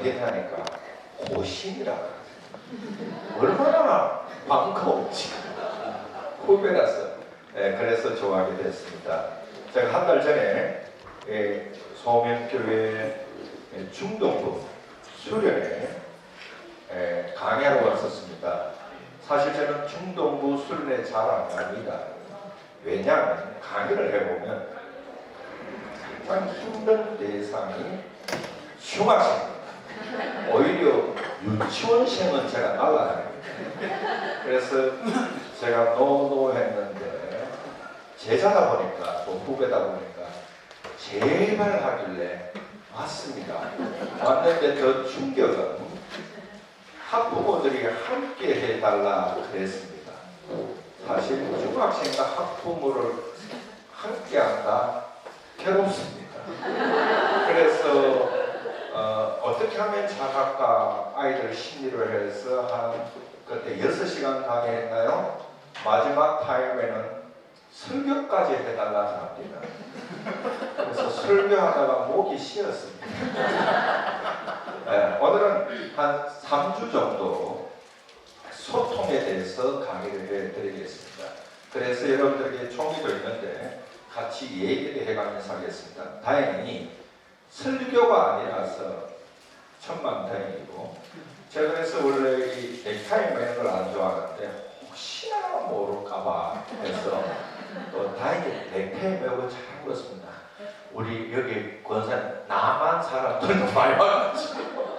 하니까 고신이라 얼마나 반가운지 후배라서 그래서 좋아하게 됐습니다. 제가 한 달 전에 소명교회 중동부 수련회 강의하러 왔었습니다. 사실 저는 중동부 수련회 잘 안 갑니다. 왜냐하면 강의를 해보면 가장 힘든 대상이 흉악입니다. 오히려 유치원생은 제가 날라가요. 그래서 제가 노노 했는데 제자다 보니까 또 후배다 보니까 제발 하길래 왔습니다. 왔는데 더 충격은 학부모들이 함께 해달라 그랬습니다. 사실 중학생과 학부모를 함께 한다 괴롭습니다. 그래서 어떻게 하면 잘할까 아이들 심리를 해서 한 그때 6시간 강의했나요? 마지막 타임에는 설교까지 해달라고 합니다. 그래서 설교하다가 목이 쉬었습니다. 오늘은 한 3주 정도 소통에 대해서 강의를 해드리겠습니다. 그래서 여러분들에게 종이도 있는데 같이 얘기를 해가면서 하겠습니다. 다행히 설교가 아니라서 천만다행이고, 제가 그래서 원래 이 넥타이 매는 걸 안 좋아하는데 혹시나 모를까봐 해서 또 다행히 넥타이 매고 잘한 것입니다. 우리 여기 권사님 남한 사람들도 많이 와가지고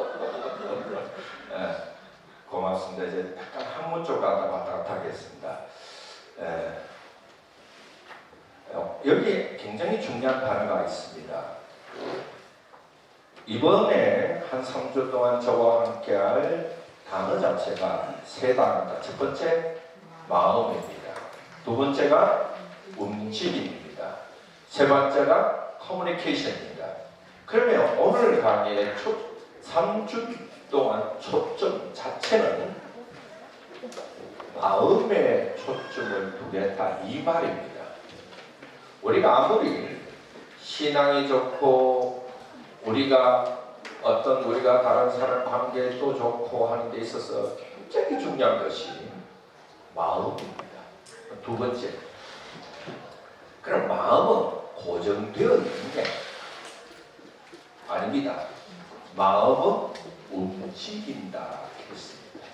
고맙습니다. 이제 약간 한문 쪽 왔다 갔다 하겠습니다. 여기 굉장히 중요한 단어가 있습니다. 이번에 한 3주 동안 저와 함께할 단어 자체가 세 단어입니다. 첫 번째, 마음입니다. 두 번째가 움직임입니다. 세 번째가 커뮤니케이션입니다. 그러면 오늘 강의의 3주 동안 초점 자체는 마음에 초점을 두겠다 이 말입니다. 우리가 아무리 신앙이 좋고 우리가 다른 사람 관계도 좋고 하는 데 있어서 굉장히 중요한 것이 마음입니다. 두 번째, 그럼 마음은 고정되어 있는 게 아닙니다. 마음은 움직인다 했습니다.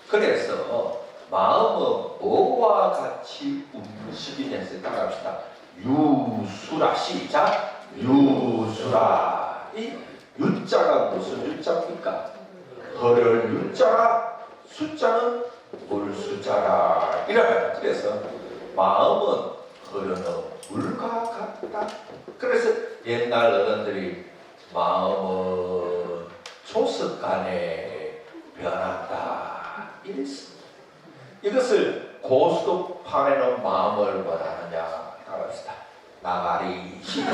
그래서 마음은 뭐와 같이 움직이냐에 따라합시다. 유수라. 시작. 유수라. 이 유자가 무슨 유자입니까? 흐를 유자라, 숫자는 물 숫자라. 이래. 그래서 마음은 흐르는 물과 같다. 그래서 옛날 어른들이 마음은 조석간에 변한다 이랬습니다. 이것을 고스톱판에는 마음을 원하느냐 따라합시다. 나가리. 시작.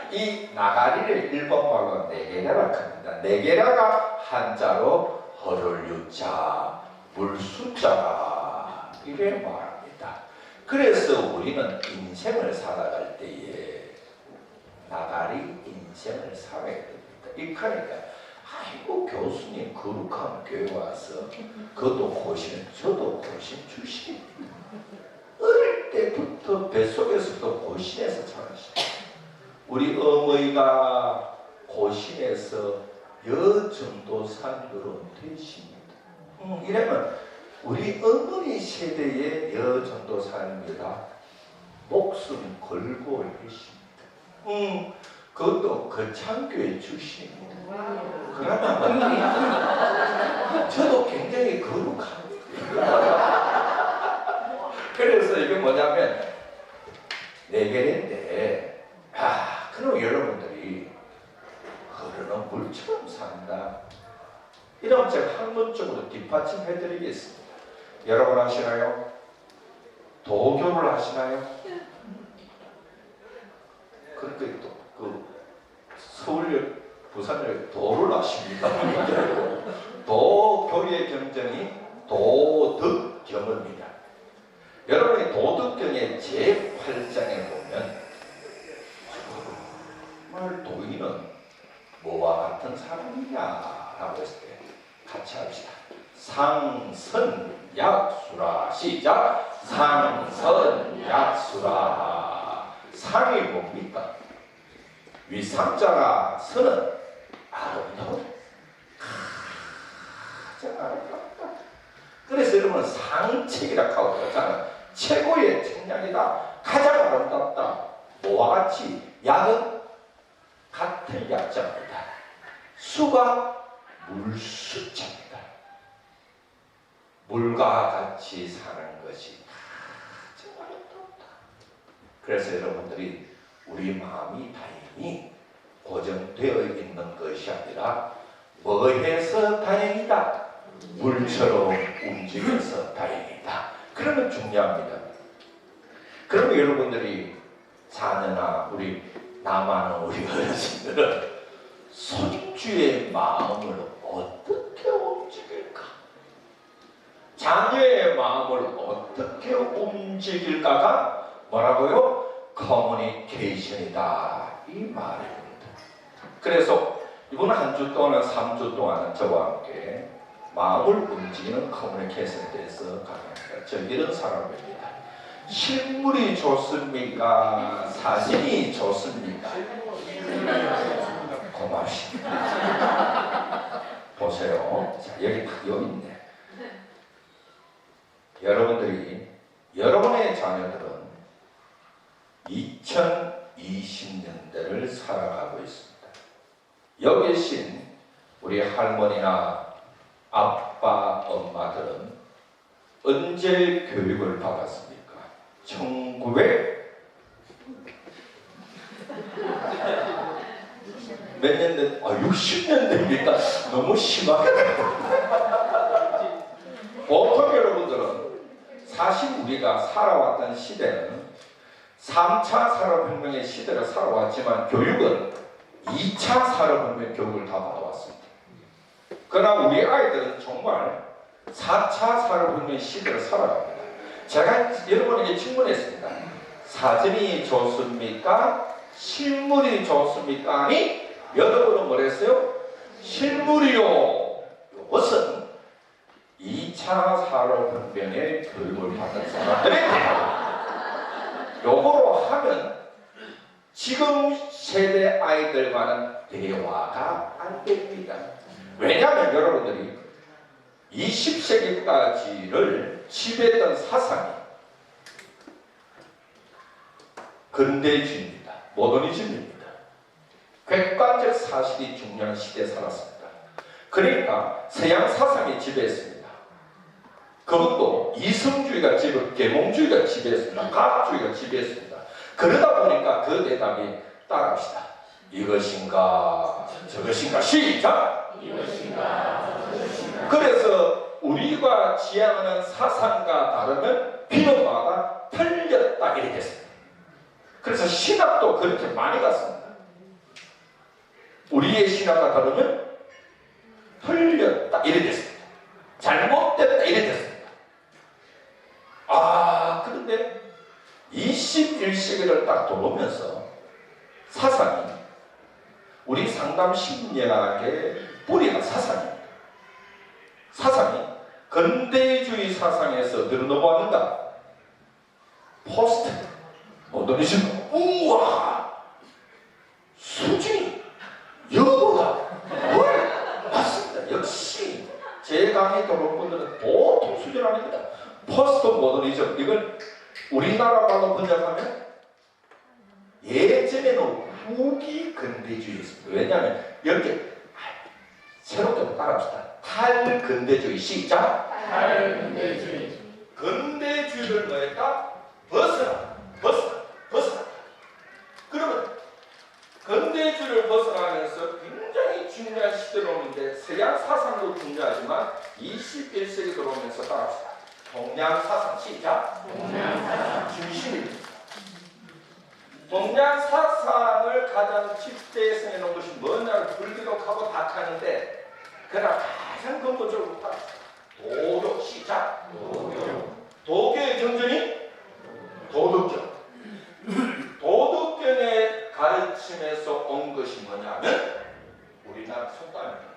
이 나가리를 일본말로 네게라라 합니다. 네게라가 한자로 허를 유자, 물 숫자라 이래 말합니다. 그래서 우리는 인생을 살아갈 때에 나가리 인생을 살아야 됩니다. 그러니까 아이고 교수님 거룩한 교회 와서 그것도 고신, 저도 고신 출신입니다. 어릴 때부터 뱃속에서도 고신에서 자라셨어요. 우리 어머니가 고신에서 여전도사님으로 되십니다. 이러면 우리 어머니 세대의 여전도사님이라 목숨 걸고 계십니다. 그것도 거창교회 출신입니다. 그러면 저도 굉장히 거룩합니다. 그래서 이게 뭐냐면 네개인데 그럼 여러분들이 흐르는 물처럼 산다. 이러면 제가 학문적으로 뒷받침 해드리겠습니다. 여러분 하시나요? 도교를 하시나요? 그러니까 또 서울역, 부산역 도를 하십니까? 도교의 경전이 도덕경입니다. 여러분이 도덕경의 제8장에 보면 정말 도인은 뭐와 같은 사람이냐라고 했을 때 같이 합시다. 상선약수라. 시작. 상선약수라. 상이 뭡니까? 위상자가 선은 아름다워. 가장 아름답다. 그래서 여러분 상책이라고 하고 그러잖아요. 최고의 책량이다. 가장 아름답다. 뭐와 같이? 약은 같은 약자입니다. 수가 물수자입니다. 물과 같이 사는 것이 가장 아름답다. 그래서 여러분들이 우리 마음이 다행히 고정되어 있는 것이 아니라 뭐 해서 다행이다? 물처럼 움직여서 다행이다. 그러면 중요합니다. 그러면 여러분들이 자녀나 우리 남아는 우리 어르신들은 손주의 마음을 어떻게 움직일까? 자녀의 마음을 어떻게 움직일까가 뭐라고요? 커뮤니케이션이다 이 말입니다. 그래서 이번 한 주 동안 3주 동안은 저와 함께 마음을 움직이는 커뮤니케이션에 대해서 강의합니다. 저 이런 사람입니다. 실물이 좋습니까? 사진이 좋습니까? 고맙습니다. 보세요. 자, 여기 있네. 여러분들이 여러분의 자녀들은 2020년대를 살아가고 있습니다. 여기 계신 우리 할머니나 아빠, 엄마들은 언제 교육을 받았습니까? 60년대입니까? 너무 심하게. 보통 여러분들은 사실 우리가 살아왔던 시대는 3차 산업혁명의 시대를 살아왔지만 교육은 2차 산업혁명 교육을 다 받아왔습니다. 그러나 우리 아이들은 정말 4차 산업혁명 시대를 살아갑니다. 제가 여러분에게 질문했습니다. 사진이 좋습니까? 실물이 좋습니까? 아니, 여러분은 뭐랬어요? 실물이요. 이것은 2차 산업혁명의 교육을 받은 사람들입니다. 요거로 하면 지금 세대 아이들과는 대화가 안 됩니다. 왜냐하면 여러분들이 20세기까지를 지배했던 사상이 근대주의입니다. 모더니즘입니다. 객관적 사실이 중요한 시대에 살았습니다. 그러니까 서양 사상이 지배했습니다. 그것도 이성주의가 계몽주의가 지배했습니다. 과학주의가 지배했습니다. 그러다 보니까 그 대답이 따라합시다. 이것인가 저것인가. 시작! 이것인가 저것인가. 그래서 우리가 지향하는 사상과 다르면 필요마다 틀렸다 이렇게 됐습니다. 그래서 신학도 그렇게 많이 갔습니다. 우리의 신학과 다르면 틀렸다 이렇게 됐습니다. 잘못됐다 이렇게 됐습니다. 그런데 21세기를 딱 돌아오면서 사상이 우리 상담 심리학의 뿌리가 사상입니다. 사상이 근대주의 사상에서 늘어넘어왔는가? 포스트 모더니즘. 우와! 수준이 여보가 뭘 맞습니다. 역시 제 강의 들어온 분들은 보통 수준 아닙니다. 포스트 모더니즘, 이걸 우리나라 말로 번역하면 예전에는 후기 근대주의였습니다. 왜냐하면 여기 새롭게 따라합시다. 탈근대주의. 시작. 탈근대주의. 근대주의를 뭐했다? 벗어나. 그러면 근대주의를 벗어나면서 굉장히 중요한 시대로 오는데 서양 사상도 중요하지만 21세기 들어오면서 따라합시다. 동양 사상. 시작. 동양 사상 중심입니다. 동양 사상을 가장 집대성해 놓은 것이 뭐냐를 불교독하고 다 하는데, 그러나 가장 근본적으로 도교. 시작. 도교의 경전이 도덕경. 도덕경의 가르침에서 온 것이 하는 우리나라 속담입니다.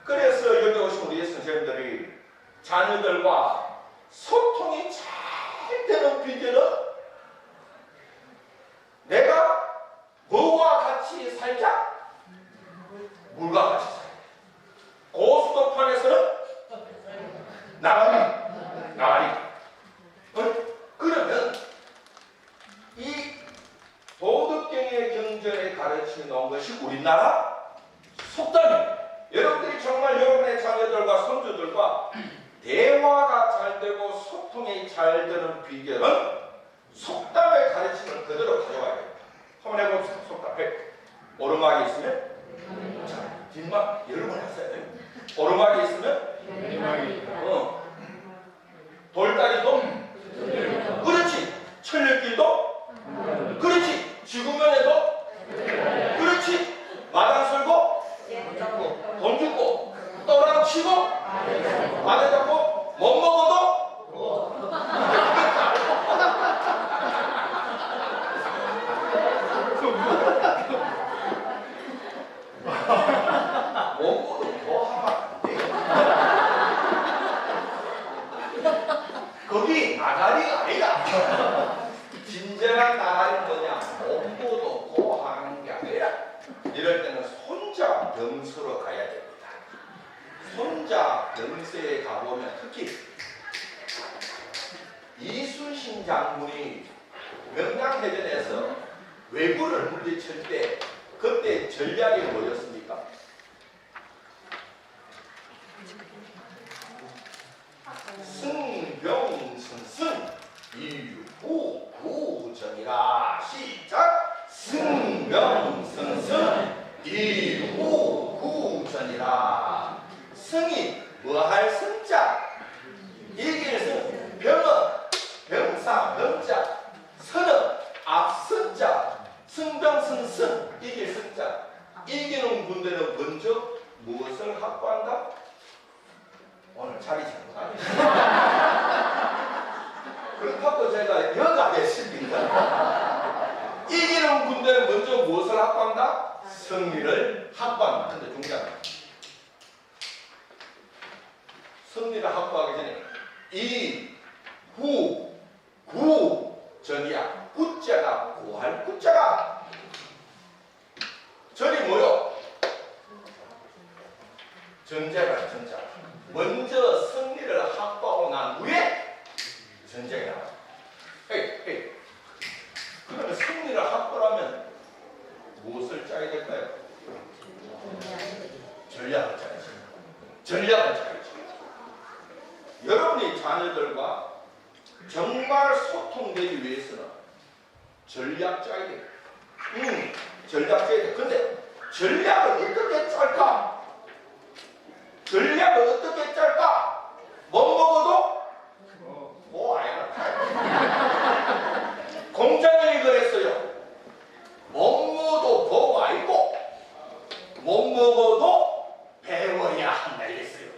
그래서 여기 오신 우리 선생님들이 자녀들과 소통이 잘 되는 비결은 내가 뭐와 같이 살자? 물과 같이 살자. 고스톱판에서는 나가리. 그러면 이 도덕경의 경전에 가르쳐 놓은 것이 우리나라 속담입니다. 여러분들이 정말 여러분의 자녀들과 손주들과 대화가 잘 되고 소통이 잘 되는 비결은 속담의 가르침을 그대로 가져와야 됩니다. 한번 해봅시다. 속담. 오르막이 있으면 뒷막 여러 번 했어야 돼요. 오르막이 있으면 돌다리도 그렇지. 천리길도 그렇지. 지구면에도 그렇지. 마당 설고 돈 주고 떠랑 치고 아래 잡고 못 먹어도 뭐 하면 안 돼. 거기 나가리가 아니라 진정한 나가리는 뭐냐? 몸보도 고하는 게 아니라 이럴 때는 손자 병서로 가야 됩니다. 손자 병서에 가보면 특히 이순신 장군이 명량해전에서 왜구를 물리칠 때 그때 전략이 뭐였습니까? 승병승승 이후구전이라. 시작. 승병승승 이후구전이라. 승이 뭐할 승자, 이길 승, 병은 병사 병자, 선은 앞선자, 승병승승 이길 승자. 이기는 군대는 먼저 무엇을 확보한다? 오늘 자리 잘못하네. 그렇다고 제가 여가 됐습니다. 이기는 군대는 먼저 무엇을 확보한다? 승리를 확보한다. 근데 중요한 승리를 확보하기 전에 구전이야. 구자가 구할 구자가 전이 뭐요? 전제가 전자. 먼저 승리를 확보하고 난 후에 전쟁이 나와. 그러면 승리를 확보하면 무엇을 짜야 될까요? 전략을 짜야지. 전략을 짜야지. 여러분이 자녀들과 정말 소통되기 위해서는 전략 짜야 돼. 전략 짜야 돼. 근데 전략을 어떻게 짤까? 전략을 어떻게 짤까? 못 먹어도 뭐 아니라 공자님이 그랬어요. 못 먹어도 복 아니고 못 먹어도 배워야 한다 이랬어요.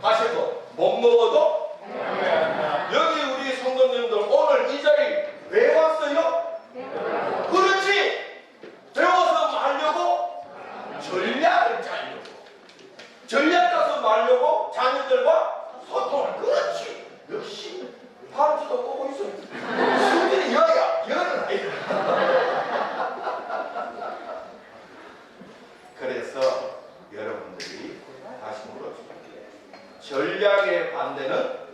다시 한번 못 먹어도 여기 우리 성도님들 오늘 이 자리 왜 왔어요? 그렇지. 배워서 말려고 전략을 짜려고. 전략 짜서 말려고 자녀들과 소통을. 그렇지. 역시 파르치도 보고 있어. 승진이 여야 여는 아니다. 그래서 여러분들이 다시 물어줍니다. 전략의 반대는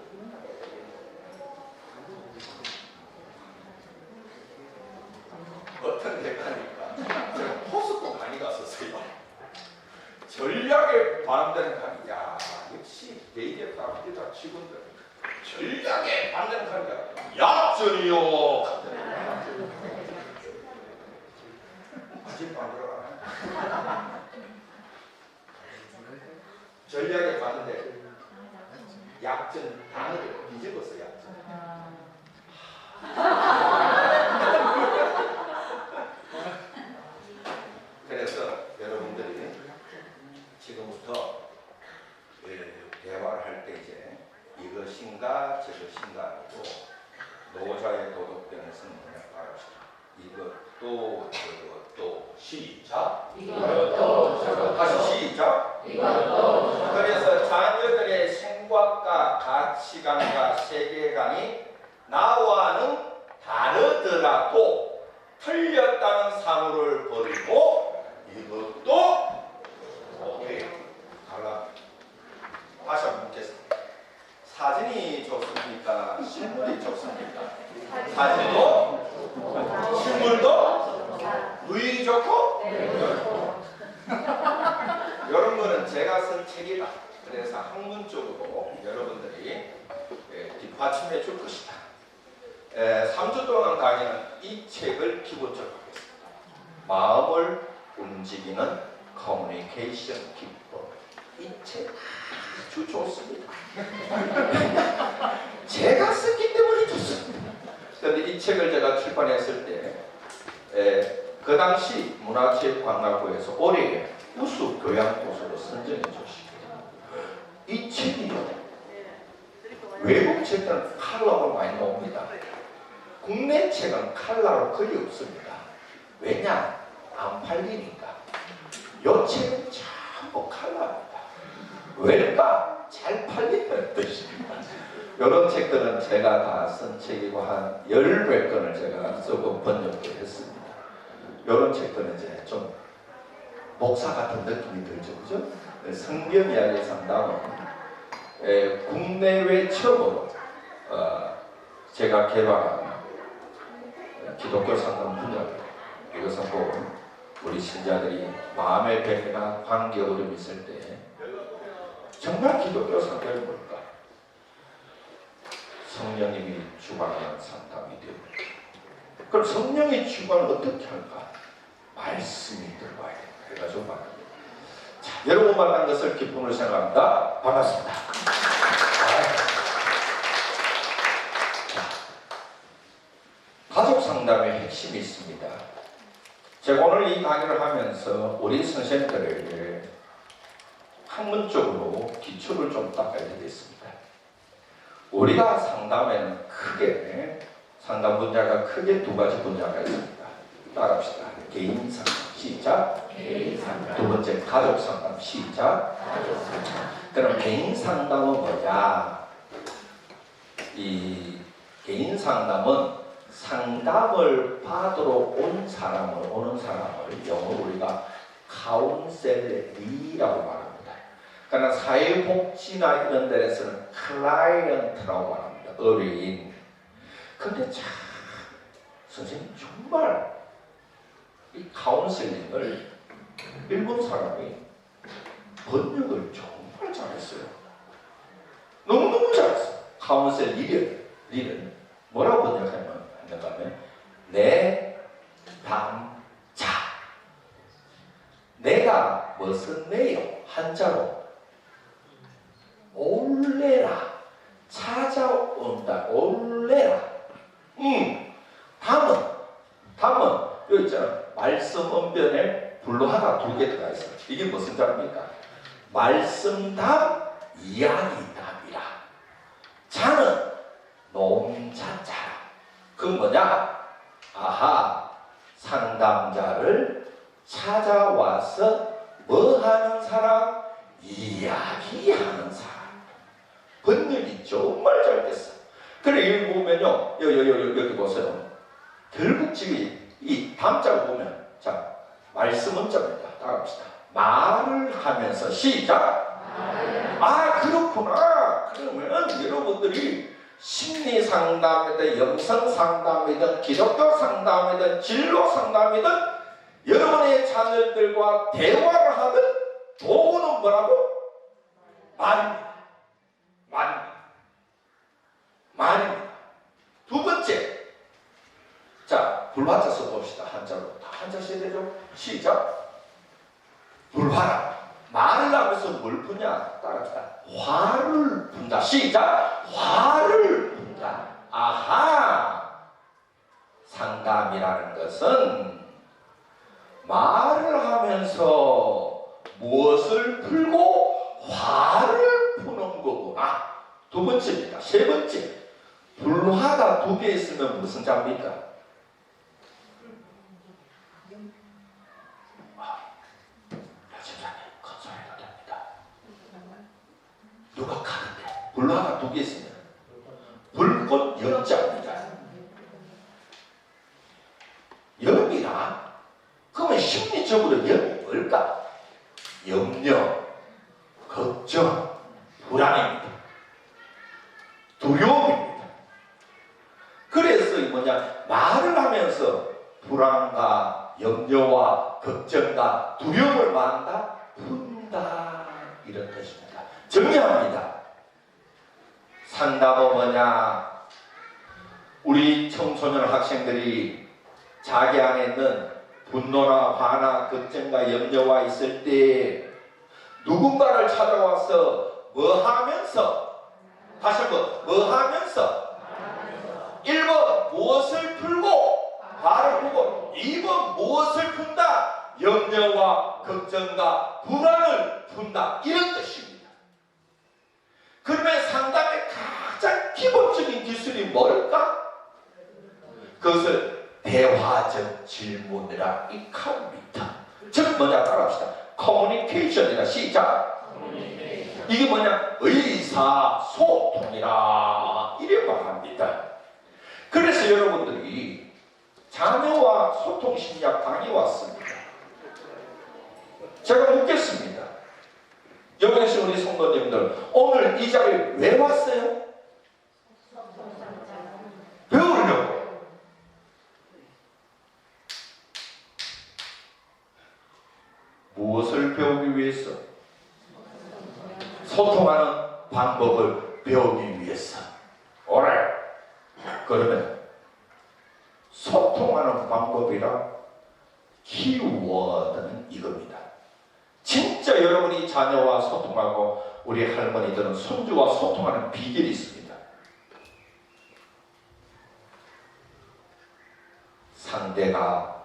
어떤 대가니까 제가 포스코 강의 갔었어요. 전략의 반대는 강의. 야, 역시 내일의 답니다 직원들. 전략의 반대는 강의가 약전이요. 아직도 안 들어가네. 전략의 반대. 약전 단어를 뒤집었어. 약전. 그래서 여러분들이 지금부터 대화를 할 때 이제 이것인가 저것인가 하고 노자의 도덕경에서는 뭐냐 말합시다. 이것도 저것도 시작. 이것도 제가 쓴 책이다. 그래서 학문적으로 여러분들이 뒷받침해 줄 것이다. 3주 동안 강의는 이 책을 기본적으로 하겠습니다. 마음을 움직이는 커뮤니케이션 기법. 이 책 아주 좋습니다. 제가 썼기 때문에 좋습니다. 그런데 이 책을 제가 출판했을 때 그 당시 문화체육관광부에서 올해의 우수 교양도서로 선정해 주십니다. 이 책이 외국 책들은 칼라로 많이 나옵니다. 국내 책은 칼라로 거의 없습니다. 왜냐? 안 팔리니까. 이 책은 전부 칼라입니다. 왜일까? 잘 팔린다는 뜻입니다. 이런 책들은 제가 다 쓴 책이고 한 10몇 권을 제가 쓰고 번역도 했습니다. 이런 책들은 이제 좀 목사 같은 느낌이 들죠, 그죠? 성경 이야기 상담은 국내외 처음으로 제가 개발한 기독교 상담 분야입니다. 이것은 뭐 우리 신자들이 마음의 병이나 관계 어려움이 있을 때 정말 기독교 상담이 뭘까? 성령님이 주관하는 상담이 됩니다. 그럼 성령의 주관을 어떻게 할까? 말씀이 들어와야 된다. 그래가지고 말합니다. 자, 여러분 만난 것을 기쁨으로 생각합니다. 반갑습니다. 가족 상담의 핵심이 있습니다. 제가 오늘 이 강의를 하면서 우리 선생님들에게 학문적으로 기초를 좀 닦아야 되겠습니다. 우리가 상담에는 크게 상담 분야가 크게 두 가지 분야가 있습니다. 따라합시다. 개인 상담 시작. 개인 상담. 두 번째 가족 상담 시작. 가족 상담. 그럼 개인 상담은 뭐냐? 이 개인 상담은 상담을 받으러 오는 사람을 영어로 우리가 카운셀리라고 말합니다. 그러나 사회복지나 이런 데에서는 클라이언트라고 말합니다. 의뢰인. 근데 참 선생님 정말 이 카운셀링을 일본 사람이 번역을 정말 잘했어요. 너무너무 잘했어요. 카운셀 리는 뭐라고 번역하면 내 담자. 내가 무슨 내요? 한자로 올래라. 찾아온다. 올래라. 담은 여기 있잖아. 말씀 언변에 불로하가 두 개 들어가 있어요. 이게 무슨 자입니까? 말씀담, 이야기담이라. 자는 농자자라. 그건 뭐냐? 아하, 상담자를 찾아와서 뭐 하는 사람? 이야기하는 사람. 번역이 정말 잘 됐어. 그래, 여기 보면요. 여기 보세요. 결국 지금 이 담자를 보면, 자, 말씀 원자입니다. 따라합시다. 말을 하면서 시작. 아, 그렇구나. 그러면 여러분들이 심리 상담이든 영성 상담이든 기독교 상담이든 진로 상담이든 여러분의 자녀들과 대화를 하든 도구는 뭐라고? 말입니다. 말입니다. 두 번째. 자, 불화자 써봅시다. 한자로. 다 한자 써야 되죠? 시작. 불화라. 말을 하면서 뭘 푸냐? 따라합시다. 화를 푼다. 시작. 화를 푼다. 아하. 상담이라는 것은 말을 하면서 무엇을 풀고 화를 푸는 거구나. 두 번째입니다. 세 번째. 불화가 두 개 있으면 무슨 자입니까? 누가 가는데 불화가 두 개 있으면 불꽃 영자입니다. 영이라 그러면 심리적으로 영이 뭘까? 염려, 걱정, 불안입니다. 두려움입니다. 그래서 이 뭐냐, 말을 하면서 불안과 염려와 걱정과 두려움을 말한다? 푼다. 이런 뜻입니다. 정리합니다. 상담은 뭐냐? 우리 청소년 학생들이 자기 안에 있는 분노나 화나 걱정과 염려가 있을 때 누군가를 찾아와서 뭐 하면서, 다시 한번 뭐 하면서, 1번 무엇을 풀고 화를 풀고, 2번 무엇을 푼다? 염려와 걱정과 불안을 푼다, 이런 뜻입니다. 그러면 상담의 가장 기본적인 기술이 뭘까? 그것을 대화적 질문이라 익합니다. 즉 뭐냐, 따라합시다. 커뮤니케이션이라. 시작. 이게 뭐냐? 의사소통이라 이래 말합니다. 그래서 여러분들이 자녀와 소통심리학 강의 왔습니다. 제가 묻겠습니다. 여기 계신 우리 성도님들, 오늘 이 자리에 왜 왔어요? 배우려고. 무엇을 배우기 위해서? 소통하는 방법을 배우기 위해서. 오래. 그러면 소통하는 방법이라 키워드는 이겁니다. 진짜 여러분이 자녀와 소통하고 우리 할머니들은 손주와 소통하는 비결이 있습니다. 상대가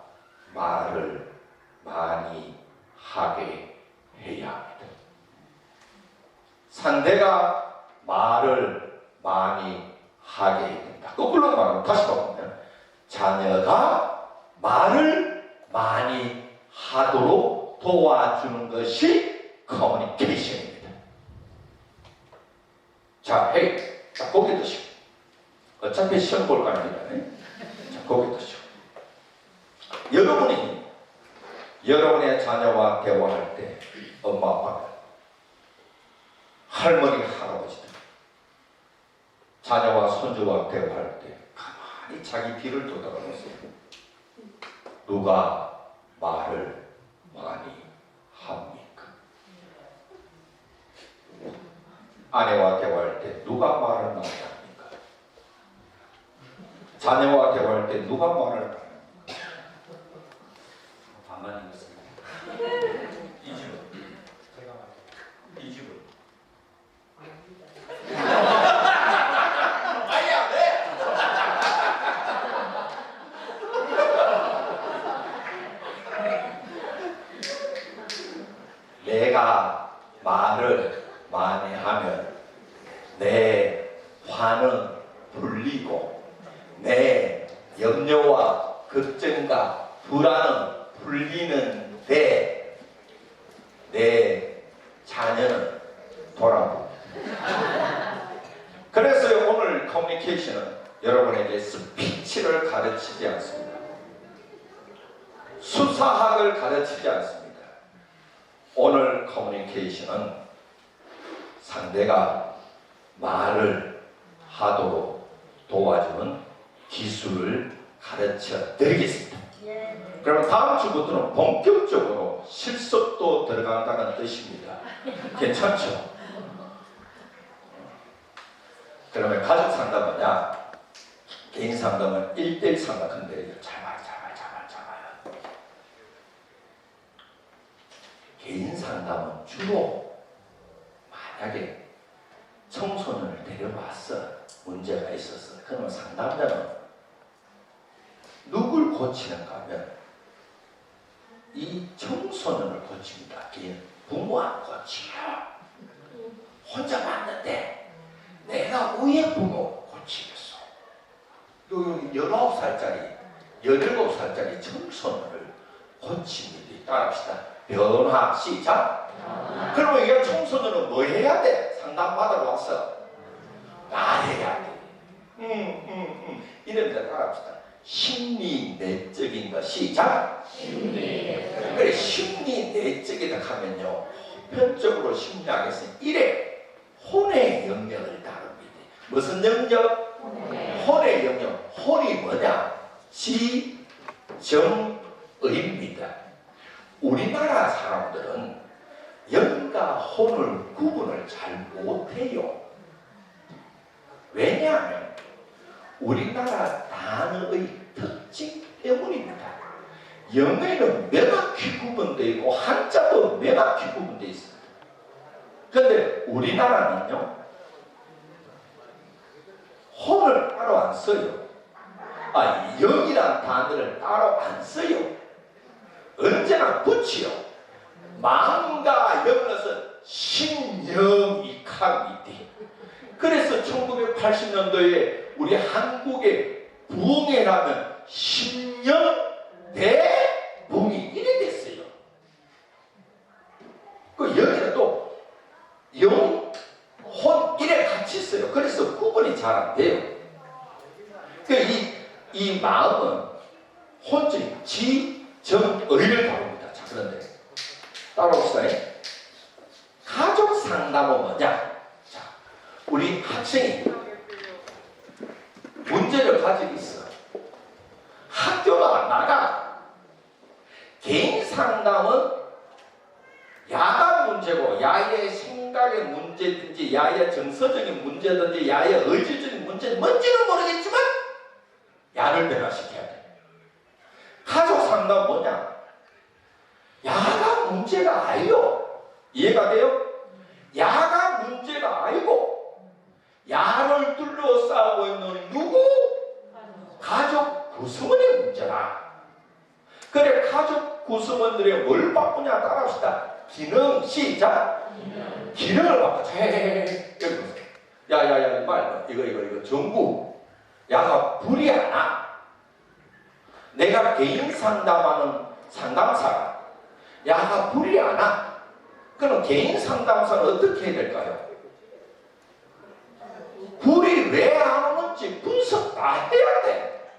말을 많이 하게 해야 합니다. 상대가 말을 많이 하게 해야 된다. 거꾸로 말하면, 다시 바꾸면 자녀가 말을 많이 하도록 도와주는 것이 커뮤니케이션입니다. 자, 헤이, 자, 고개 드시고. 어차피 시험 볼 거 아닙니다. 자, 고개 드시고. 여러분의 자녀와 대화할 때, 엄마, 아빠가, 할머니, 할아버지들, 자녀와 손주와 대화할 때 가만히 자기 뒤를 돌아보세요. 누가 말을 많이 합니까? 아내와 대화할 때 누가 말을 많이 합니까? 자녀와 대화할 때 누가 말을 많이 합니까? 반만인 것입니다. 이 집은? 제가 말해요. 이 집은? 아니야, 네! 내가 말을 많이 하면 내 화는 풀리고 내 염려와 걱정과 불안은 풀리는데 내 자녀는 돌아봅니다. 그래서 오늘 커뮤니케이션은 여러분에게 스피치를 가르치지 않습니다. 수사학을 가르치지 않습니다. 오늘 커뮤니케이션은 상대가 말을 하도록 도와주는 기술을 가르쳐 드리겠습니다. 그러면 다음 주부터는 본격적으로 실습도 들어간다는 뜻입니다. 괜찮죠? 그러면 가족 상담은요, 개인 상담은 1대1 상담인데 잡아요. 개인 상담은 주로 만약에 청소년을 데려왔어, 문제가 있었어. 그러면 상담자는 누굴 고치는가 하면 이 청소년을 고칩니다. 개인 부모와 고치려. 혼자 봤는데 내가 위에 부모 고치겠어. 19살짜리 17살짜리 청소년을 고칩니다. 따라합시다. 변화. 시작. 그러면 이 청소년은 뭐 해야 돼? 상담받으러 왔어. 말해야 돼. 이런 따라합시다. 심리 내적인 거. 시작. 그래, 심리 내적이다 하면요, 보편적으로 심리학에서 이래 혼의 영역을 다룹니다. 무슨 영역? 혼의 영역. 혼이 뭐냐? 지정의입니다. 우리나라 사람들은 영과 혼을 구분을 잘 못해요. 왜냐하면 우리나라 단어의 특징 때문입니다. 영어에는 명확히 구분되어 있고 한자도 명확히 구분되어 있습니다. 그런데 우리나라는요, 혼을 따로 안 써요. 영이란 단어를 따로 안 써요. 언제나 붙이요. 마음과 영어에서 신영이칼이디. 그래서 1980년도에 우리 한국의 부흥회라면 신영대붕이 이래 됐어요. 그 여기는 또 영, 혼 이래 같이 있어요. 그래서 구분이 잘 안 돼요. 이 마음은 혼적, 지, 정, 의를 다룹니다. 자, 그런데 따라옵시다. 가족 상담은 뭐냐? 자, 우리 학생이 문제를 가지고 있어. 학교도 안 나가. 개인 상담은 야가 문제고, 야의 생각의 문제든지, 야의 정서적인 문제든지, 야의 의지적인 문제는 뭔지는 모르겠지만, 야를 변화시켜야 돼. 가족 상담은 뭐냐? 야가 문제가 아니요. 이해가 돼요? 야가 문제가 아니고, 야를 둘러싸고 있는 누구? 가족 구성원의 문제라. 그래, 가족 구성원들의 뭘 바꾸냐 따라합시다. 기능, 시작. 기능을 바꾸자. 야야야, 이거 정부. 야가 불이하나? 내가 개인 상담하는 상담사가 야가 불이하나? 그럼 개인 상담사는 어떻게 해야 될까요? 불이 왜 안 오는지 분석 다 해야 돼.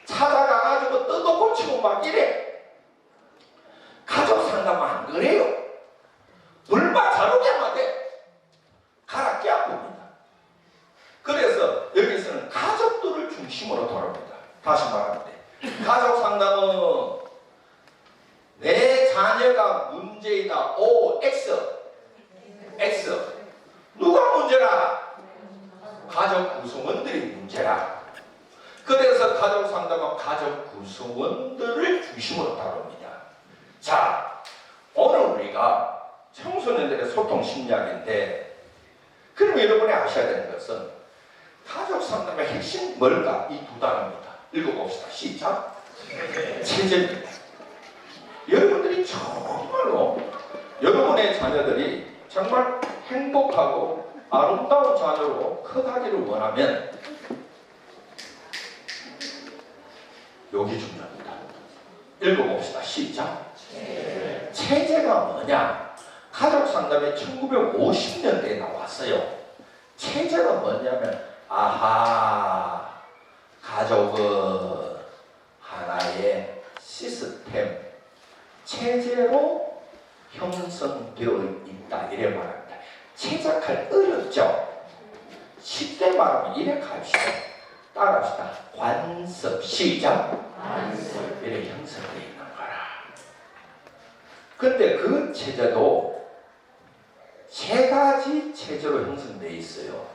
찾아가가지고 뜯어 고치고 막 이래. 가족 상담은 안 그래요. 불만 잘 오게 하면 돼. 가라 깨아픕니다. 그래서 여기서는 가족들을 중심으로 다룹니다. 다시 말하는데 가족 상담은 내 자녀가 문제이다. O, X. 누가 문제라? 가족 구성원들이 문제라. 그래서 가족 상담은 가족 구성원들을 중심으로 다룹니다. 자, 오늘 우리가 청소년들의 소통 심리학인데, 그럼 여러분이 아셔야 되는 것은 가족 상담의 핵심 뭘까? 이 두 단어입니다. 읽어봅시다. 시작. 체제입니다. 여러분들이 정말로 여러분의 자녀들이 정말 행복하고 아름다운 자녀로 커가기를 원하면 여기 중요합니다. 읽어봅시다. 시작. 체제가 뭐냐? 가족 상담이 1950년대에 나왔어요. 체제가 뭐냐면, 아하, 가족은 하나의 시스템, 체제로 형성되어 있다. 이래 말합니다. 체작할 어렵죠? 쉽게 말하면 이래 갑시다. 따라합시다. 관습. 시작. 관습. 이래 형성되어 있는 거라. 근데 그 체제도 세 가지 체제로 형성되어 있어요.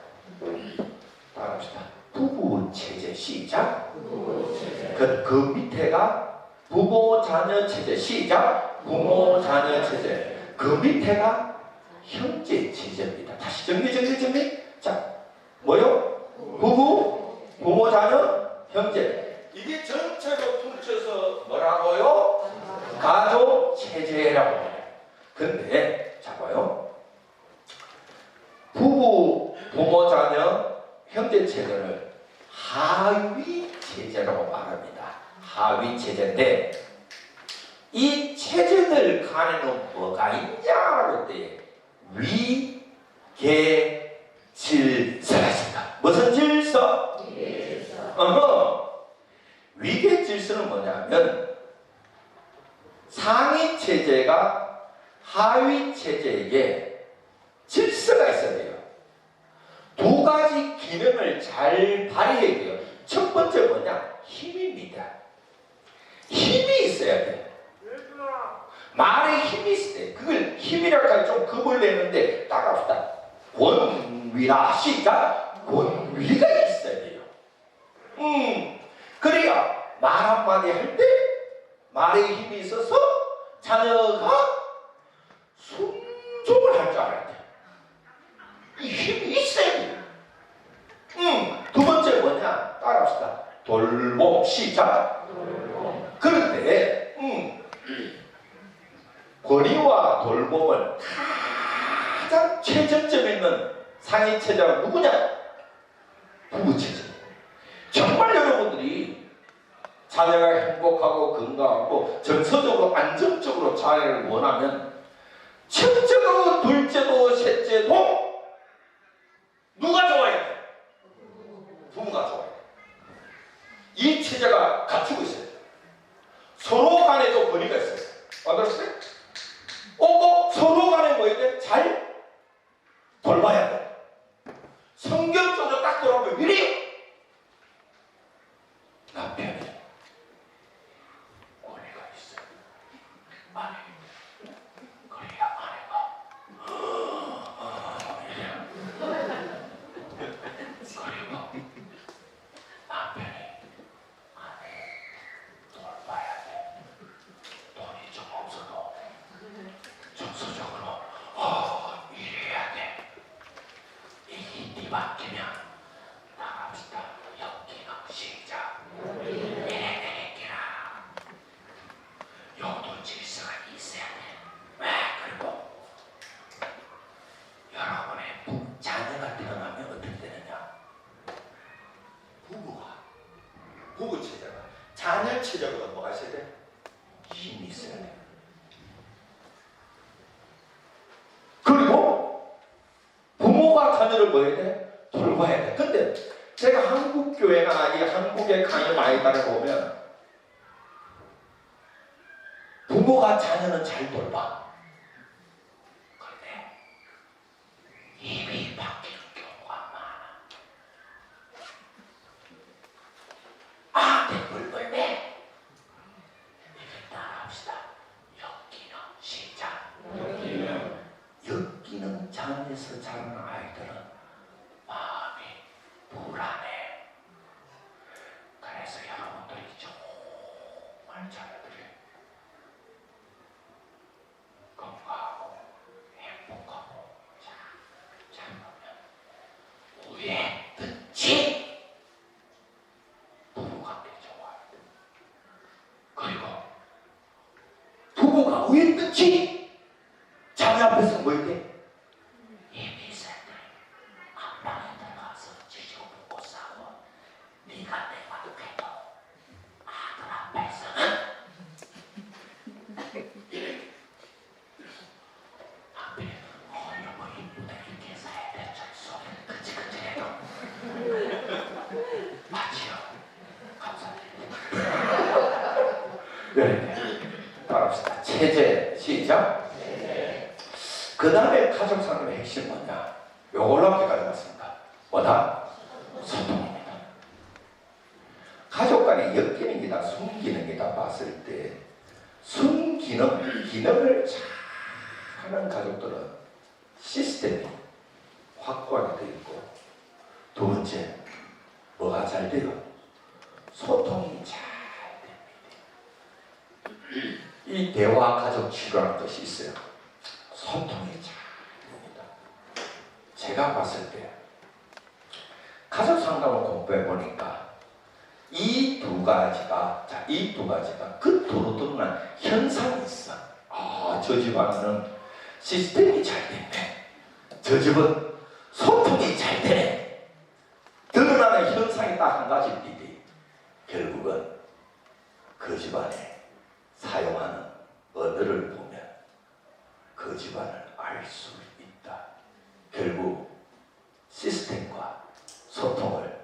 따라합시다. 부부 체제. 시작. 부부 체제. 그 밑에가 부모 자녀 체제. 시작. 부모 자녀 체제. 그 밑에가 형제 체제입니다. 다시 정리. 자, 뭐요? 부부, 부모 자녀, 형제. 이게 전체로 퉁쳐서 뭐라고요? 가족 체제라고 해요. 근데 자 봐요. 부부, 부모 자녀, 형제 체제를 하위 체제라고 말합니다. 하위 체제인데, 이 체제들 간에는 뭐가 있냐고 때 위, 계, 질서가 있습니다. 무슨 질서? 위계 질서는 뭐냐면, 상위 체제가 하위 체제에게 질서가 있어야 돼요. 두 가지 기능을 잘 발휘해야 돼요. 첫 번째 뭐냐? 힘입니다. 힘이 있어야 돼요. 말에 힘이 있을 때 그걸 힘이라고 좀 급을 내는데 따라합시다. 원위라 시작. 원위가 있어야 돼요. 그래야 말 한마디 할 때 말에 힘이 있어서 자녀가 순종을 할 줄 알아야 돼. 이 힘이 있어야 돼. 두 번째 뭐냐? 따라합시다. 돌봄 시작. 그런데 권위와 돌봄을 가장 최전점에 있는 상위 체제가 누구냐? 부부 체제. 정말 여러분들이 자녀가 행복하고 건강하고 정서적으로 안정적으로 자녀를 원하면 첫째도 둘째도 셋째도 누가 좋아야 돼? 부모가 좋아야 돼. 이 체제가 갖추고 있어요. 서로 간에 좀 권위가 있어요. 알았어요? 서로 간에 뭐야 돼? 잘 돌봐야 돼. 성경적으로 딱 돌아보면 미리 남편이 권위가 있어요. 아니, 그래야 아내가 그리고 남편이 아내 돌봐야 돼. 돈이 좀 없어도 정서적으로 이래야 돼. 이게 네 맡기면 나갑시다. 여기는 시작. 이래내기라. 요도 질서가 있어야 돼. 왜? 그리고 여러분의 자녀가 태어나면 어떻게 되느냐? 부부 체제가 자녀 체제보다 뭐가 있어야 돼? 힘이 있어야 돼. 그리고 부모가 자녀를 뭐 해야 돼? 돌봐야 돼. 근데 제가 한국 교회나 이 한국의 강의 많이 다녀보면 부모가 자녀는 잘 돌봐. 그런데 힘이 바뀌는 경우가 많아. 대물불매. 이게 따라합시다. 엮이는 시작. 엮이는 자녀에서 자라는 아이들은 마음이 불안해. 그래서 여러분들이 정말 자녀들이 건강하고 행복하고 잘 보면 우에 뜻이 부부관계 좋아야 돼. 그리고 부부가 우에 뜻이 자녀 앞에서 뭐 이렇게 힘이 있을 때 안방에 들어가서 지지고 볶고 싸워. 네가 내가 해도 아들 앞에서는 앞에 여보 이쁘다 이렇게 해서 해야 돼. 철수 그치 해도 맞지요? 감사합니다. 네, 따라합시다. 체제 시작. 그 다음에 가족 상담의 핵심 뭐냐? 요걸로 함께 가져갔습니다. 뭐다? 소통입니다. 가족 간의 엮이는 게다 숨기는 게다 봤을 때 기능을 잘 하는 가족들은 시스템이 확고하게 되어 있고, 두 번째 뭐가 잘 돼요? 소통이 잘 됩니다. 이 대화 가족 치료라는 것이 있어요. 소통이 잘 됩니다. 제가 봤을 때 가족 상담을 공부해 보니까 이 두 가지가 그토록 드러난 현상이 있어. 저 집안은 시스템이 잘 됐네. 저 집은 소통이 잘 되네. 드러나는 현상이 딱 한 가지인데 결국은 그 집안에 사용하는 언어를 보면 그 집안을 알 수 있다. 결국 시스템과 소통을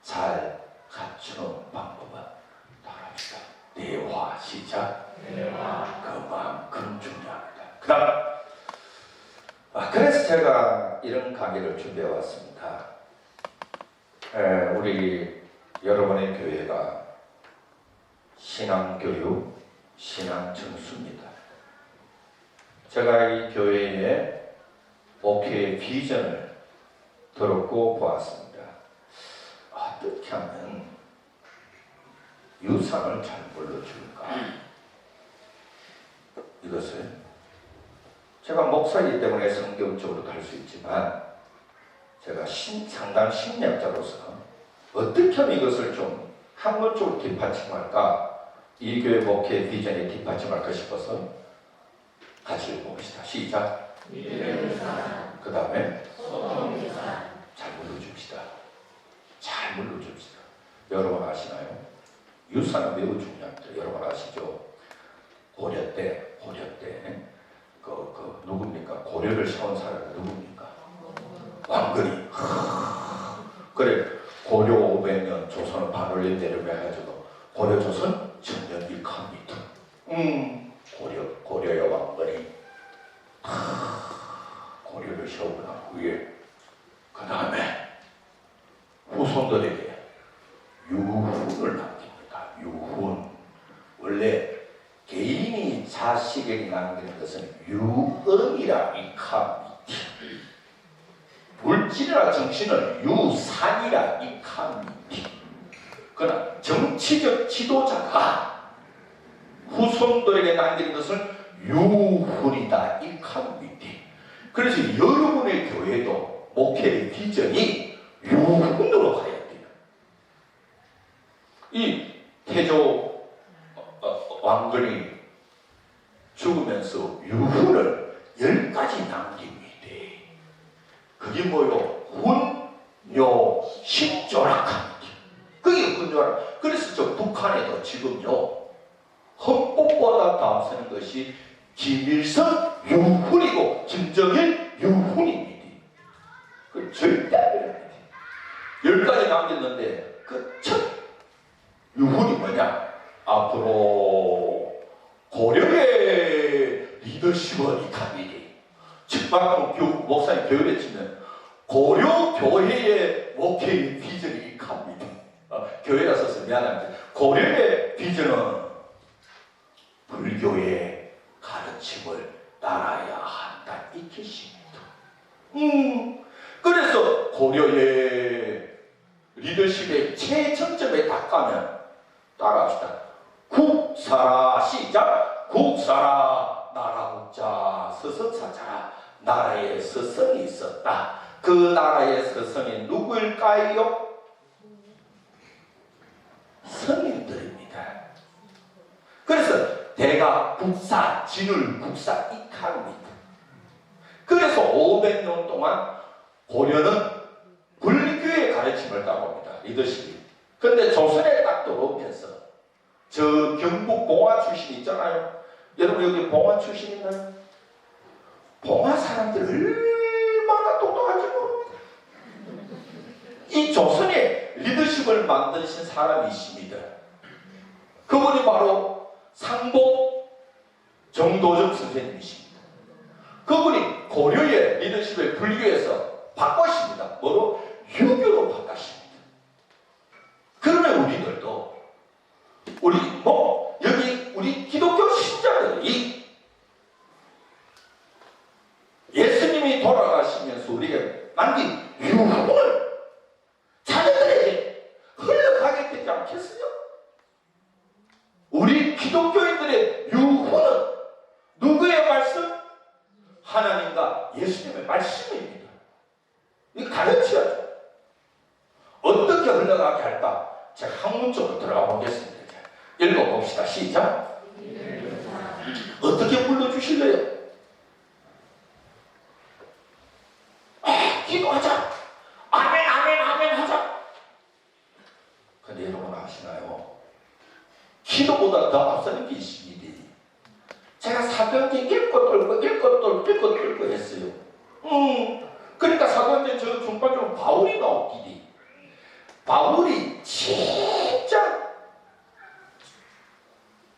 잘 갖추는 방법은 따라합시다. 대화 시작. 그만큼 중요합니다. 그 다음 그래서 제가 이런 강의를 준비해 왔습니다. 우리 여러분의 교회가 신앙교육, 신앙정수입니다. 제가 이 교회의 목회의 비전을 들었고 보았습니다. 어떻게 하면 유산을 잘 물려줄까? 이것을 제가 목사이기 때문에 성경적으로 갈 수 있지만 제가 상당 심리학자로서 어떻게 하면 이것을 좀 학문적으로 뒷받침할까? 이 교회 목회 비전에 뒷받침할까 싶어서 같이 읽어봅시다. 시작. 그 다음에 잘 물려줍시다. 잘 물려줍시다. 여러분 아시나요? 유산은 매우 중요합니다. 여러분 아시죠? 고려 때 누굽니까? 고려를 세운 사람이 누굽니까? 왕건이. 그래, 고려 500년 조선은 반올림 내려며 해가지고 고려 조선 천년 일합니다. 고려의 왕건이 고려를 세우고 난 후에 그 다음에 후손들에게 유훈을 남깁니다. 유훈. 원래 개인이 자식에게 남기는 것은 유언이라 익합니다. 물질이나 정신을 유산이라 익합니다. 그러나 정치적 지도자가 후손들에게 남기는 것을 유훈이다 익합니다. 그래서 여러분의 교회도 목회의 비전이 유훈으로 가야 돼요. 이 태조 왕건이 죽으면서 유훈을 10가지 남깁니다. 그게 뭐요? 훈요 식조락합니다. 그게 훈요락. 그래서 저 북한에도 지금요 헌법보다 더 앞서는 것이 김일성 유훈이고 김정일 유훈입니다. 그 절대 안 됩니다. 10가지 남겼는데 그 첫 유훈이 뭐냐? 앞으로 고려의 리더십은 이탑이니 즉 방금 목사님 교회에 치면 고려 교회의 목회의 비전이 이탑니다. 교회라 써서 미안합니다. 고려의 비전은 불교의 가르침을 따라야 한다 이 뜻입니다. 그래서 고려의 리더십의 최정점에 딱 가면 따라합시다. 국사라 시작. 국사라 나라 국자 서성사자라. 나라에 서성이 있었다. 그 나라의 서성이 누구일까요? 성인들입니다. 그래서 대가 국사 진울 국사 이칼입니다. 그래서 500년 동안 고려는 불교의 가르침을 따라옵니다. 리더십이. 그런데 조선에 딱 들어오면서 저 경북 봉화 출신 있잖아요. 여러분 여기 봉화 출신 있나요? 봉화 사람들 얼마나 똑똑한지 모릅니다. 이 조선의 리더십을 만드신 사람이 있습니다. 그분이 바로 상복 정도적 선생님이십니다. 그분이 고려의 리더십을 불교에서 바꾸십니다. 뭐로? 유교로 바꾸십니다. 그러면 우리들도 우리 기독교 신자들이 예수님이 돌아가시면서 우리에게 남긴 유훈을 자녀들에게 흘러가게 되지 않겠어요? 우리 기독교인들의 유훈은 누구의 말씀? 하나님과 예수님의 말씀입니다. 이 가르쳐야죠. 어떻게 흘러가게 할까? 제가 학문적으로 들어가 보겠습니다. 읽어봅시다. 시작. 어떻게 불러주실래요? 기도하자. 아멘 아멘 아멘 하자. 근데 여러분 아시나요? 기도보다 더 앞서는 게 있습니다. 제가 사도행전 읽고 뚫고 했어요. 그러니까 사도행전 저 중반적으로 바울이 나오기니 바울이 진짜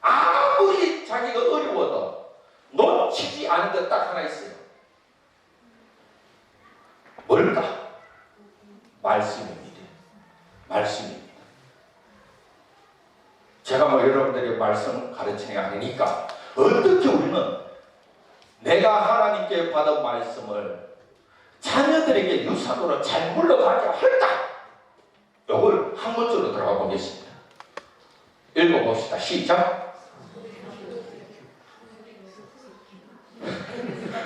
아무리 자기가 어려워도 놓치지 않은 것 딱 하나 있어요. 뭘까? 말씀입니다. 말씀입니다. 제가 여러분들에게 말씀 가르치냐 하니까 어떻게 우리는 내가 하나님께 받은 말씀을 자녀들에게 유산으로 잘 물러가게 할까? 이걸 한 문제로 들어가 보겠습니다. 읽어봅시다. 시작.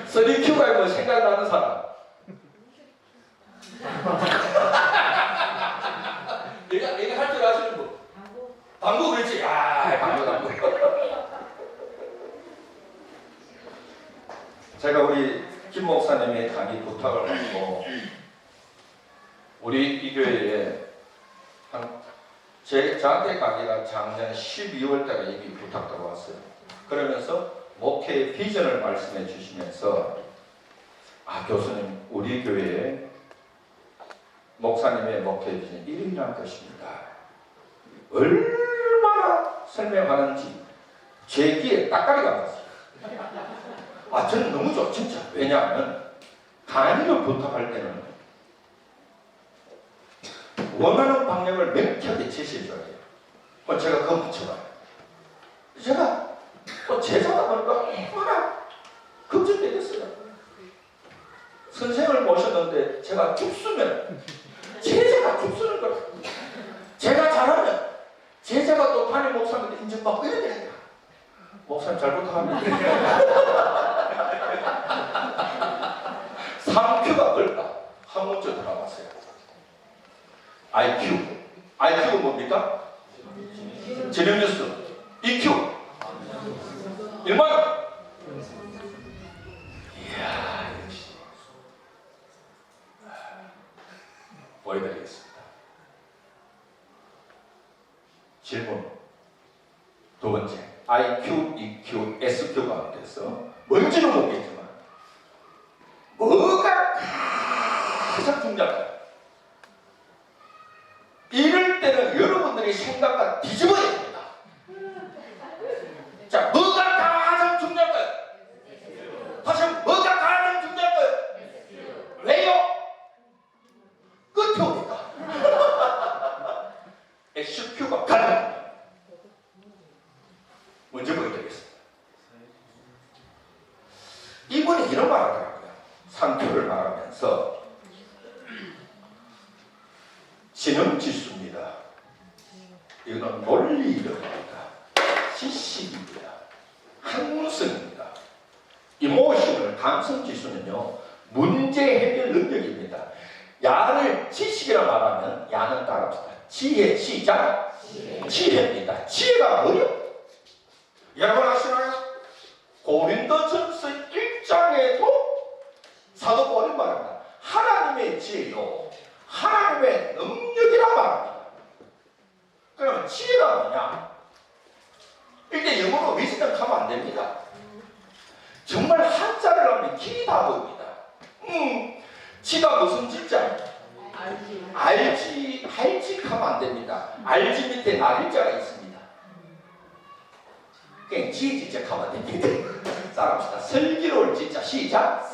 3Q가 뭐 생각나는 사람? 얘가 할 줄 아시는 분? 방구 그렇지? 방구. 제가 우리 김 목사님의 강의 부탁을 받고 우리 이 교회에 저한테 강의가 작년 12월 달에 이미 부탁 들어왔어요. 그러면서 목회의 비전을 말씀해 주시면서 교수님 우리 교회에 목사님의 목회 비전이 이러이러한 것입니다. 얼마나 설명하는지 제 귀에 딱가리가 났어요. 저는 너무 좋아 진짜. 왜냐하면 강의를 부탁할 때는 원하는 방향을 명쾌하게 제시해줘야 돼요. 제가 그거 붙여봐요. 제가 제자다 보니까 얼마나 걱정되겠어요. 선생을 모셨는데 제가 죽으면 제자가 죽쓰는 거예요. 제가 잘하면 제자가 또 담임 목사님한테 인정받고 이래야 되니까. 목사님 잘 부탁합니다. 3Q가 뭘까? 한 문제 들어봤어요. IQ가 뭡니까? 지능뉴스. EQ. 일만. 이야, 역시. 보여드리겠습니다. 질문. 두 번째. IQ, EQ, SQ 가운데서 뭔지는 모르겠지만 뭐가 가장 중요할까요? 이럴 때는 여러분들이 생각과 뒤집어야 됩니다. 자, 뭐가 가장 중요할까요? 다시 한번 뭐가 가장 중요할까요? 왜요? 끝에 오니까. SQ가 가장 중요합니다. 먼저 보여드리겠습니다. 이분이 이런 말 하더라고요. 3Q를 말하면서 지능지수입니다. 이거는 논리력입니다. 지식입니다. 학문성입니다. 이모션을 감성지수는요 문제 해결 능력입니다. 야를 지식이라 말하면 야는 따라합시다. 지혜 시작. 지혜입니다. 지혜가 뭐예요? 여러분 아시나요? 고린도전서 1장에도 사도 바울이 말합니다. 하나님의 지혜요 하나님의 능력이라 말합니다. 그러면 지혜가 뭐냐? 이게 영어로 위즈덤 하면 안 됩니다. 정말 한자를 하면 길이 다 보입니다. 지가 무슨 지자? 알지 하면 안 됩니다. 알지 밑에 날일자가 있습니다. 그냥 지지자 하면 안 됩니다. 따라합시다. 슬기로울 지자 시작.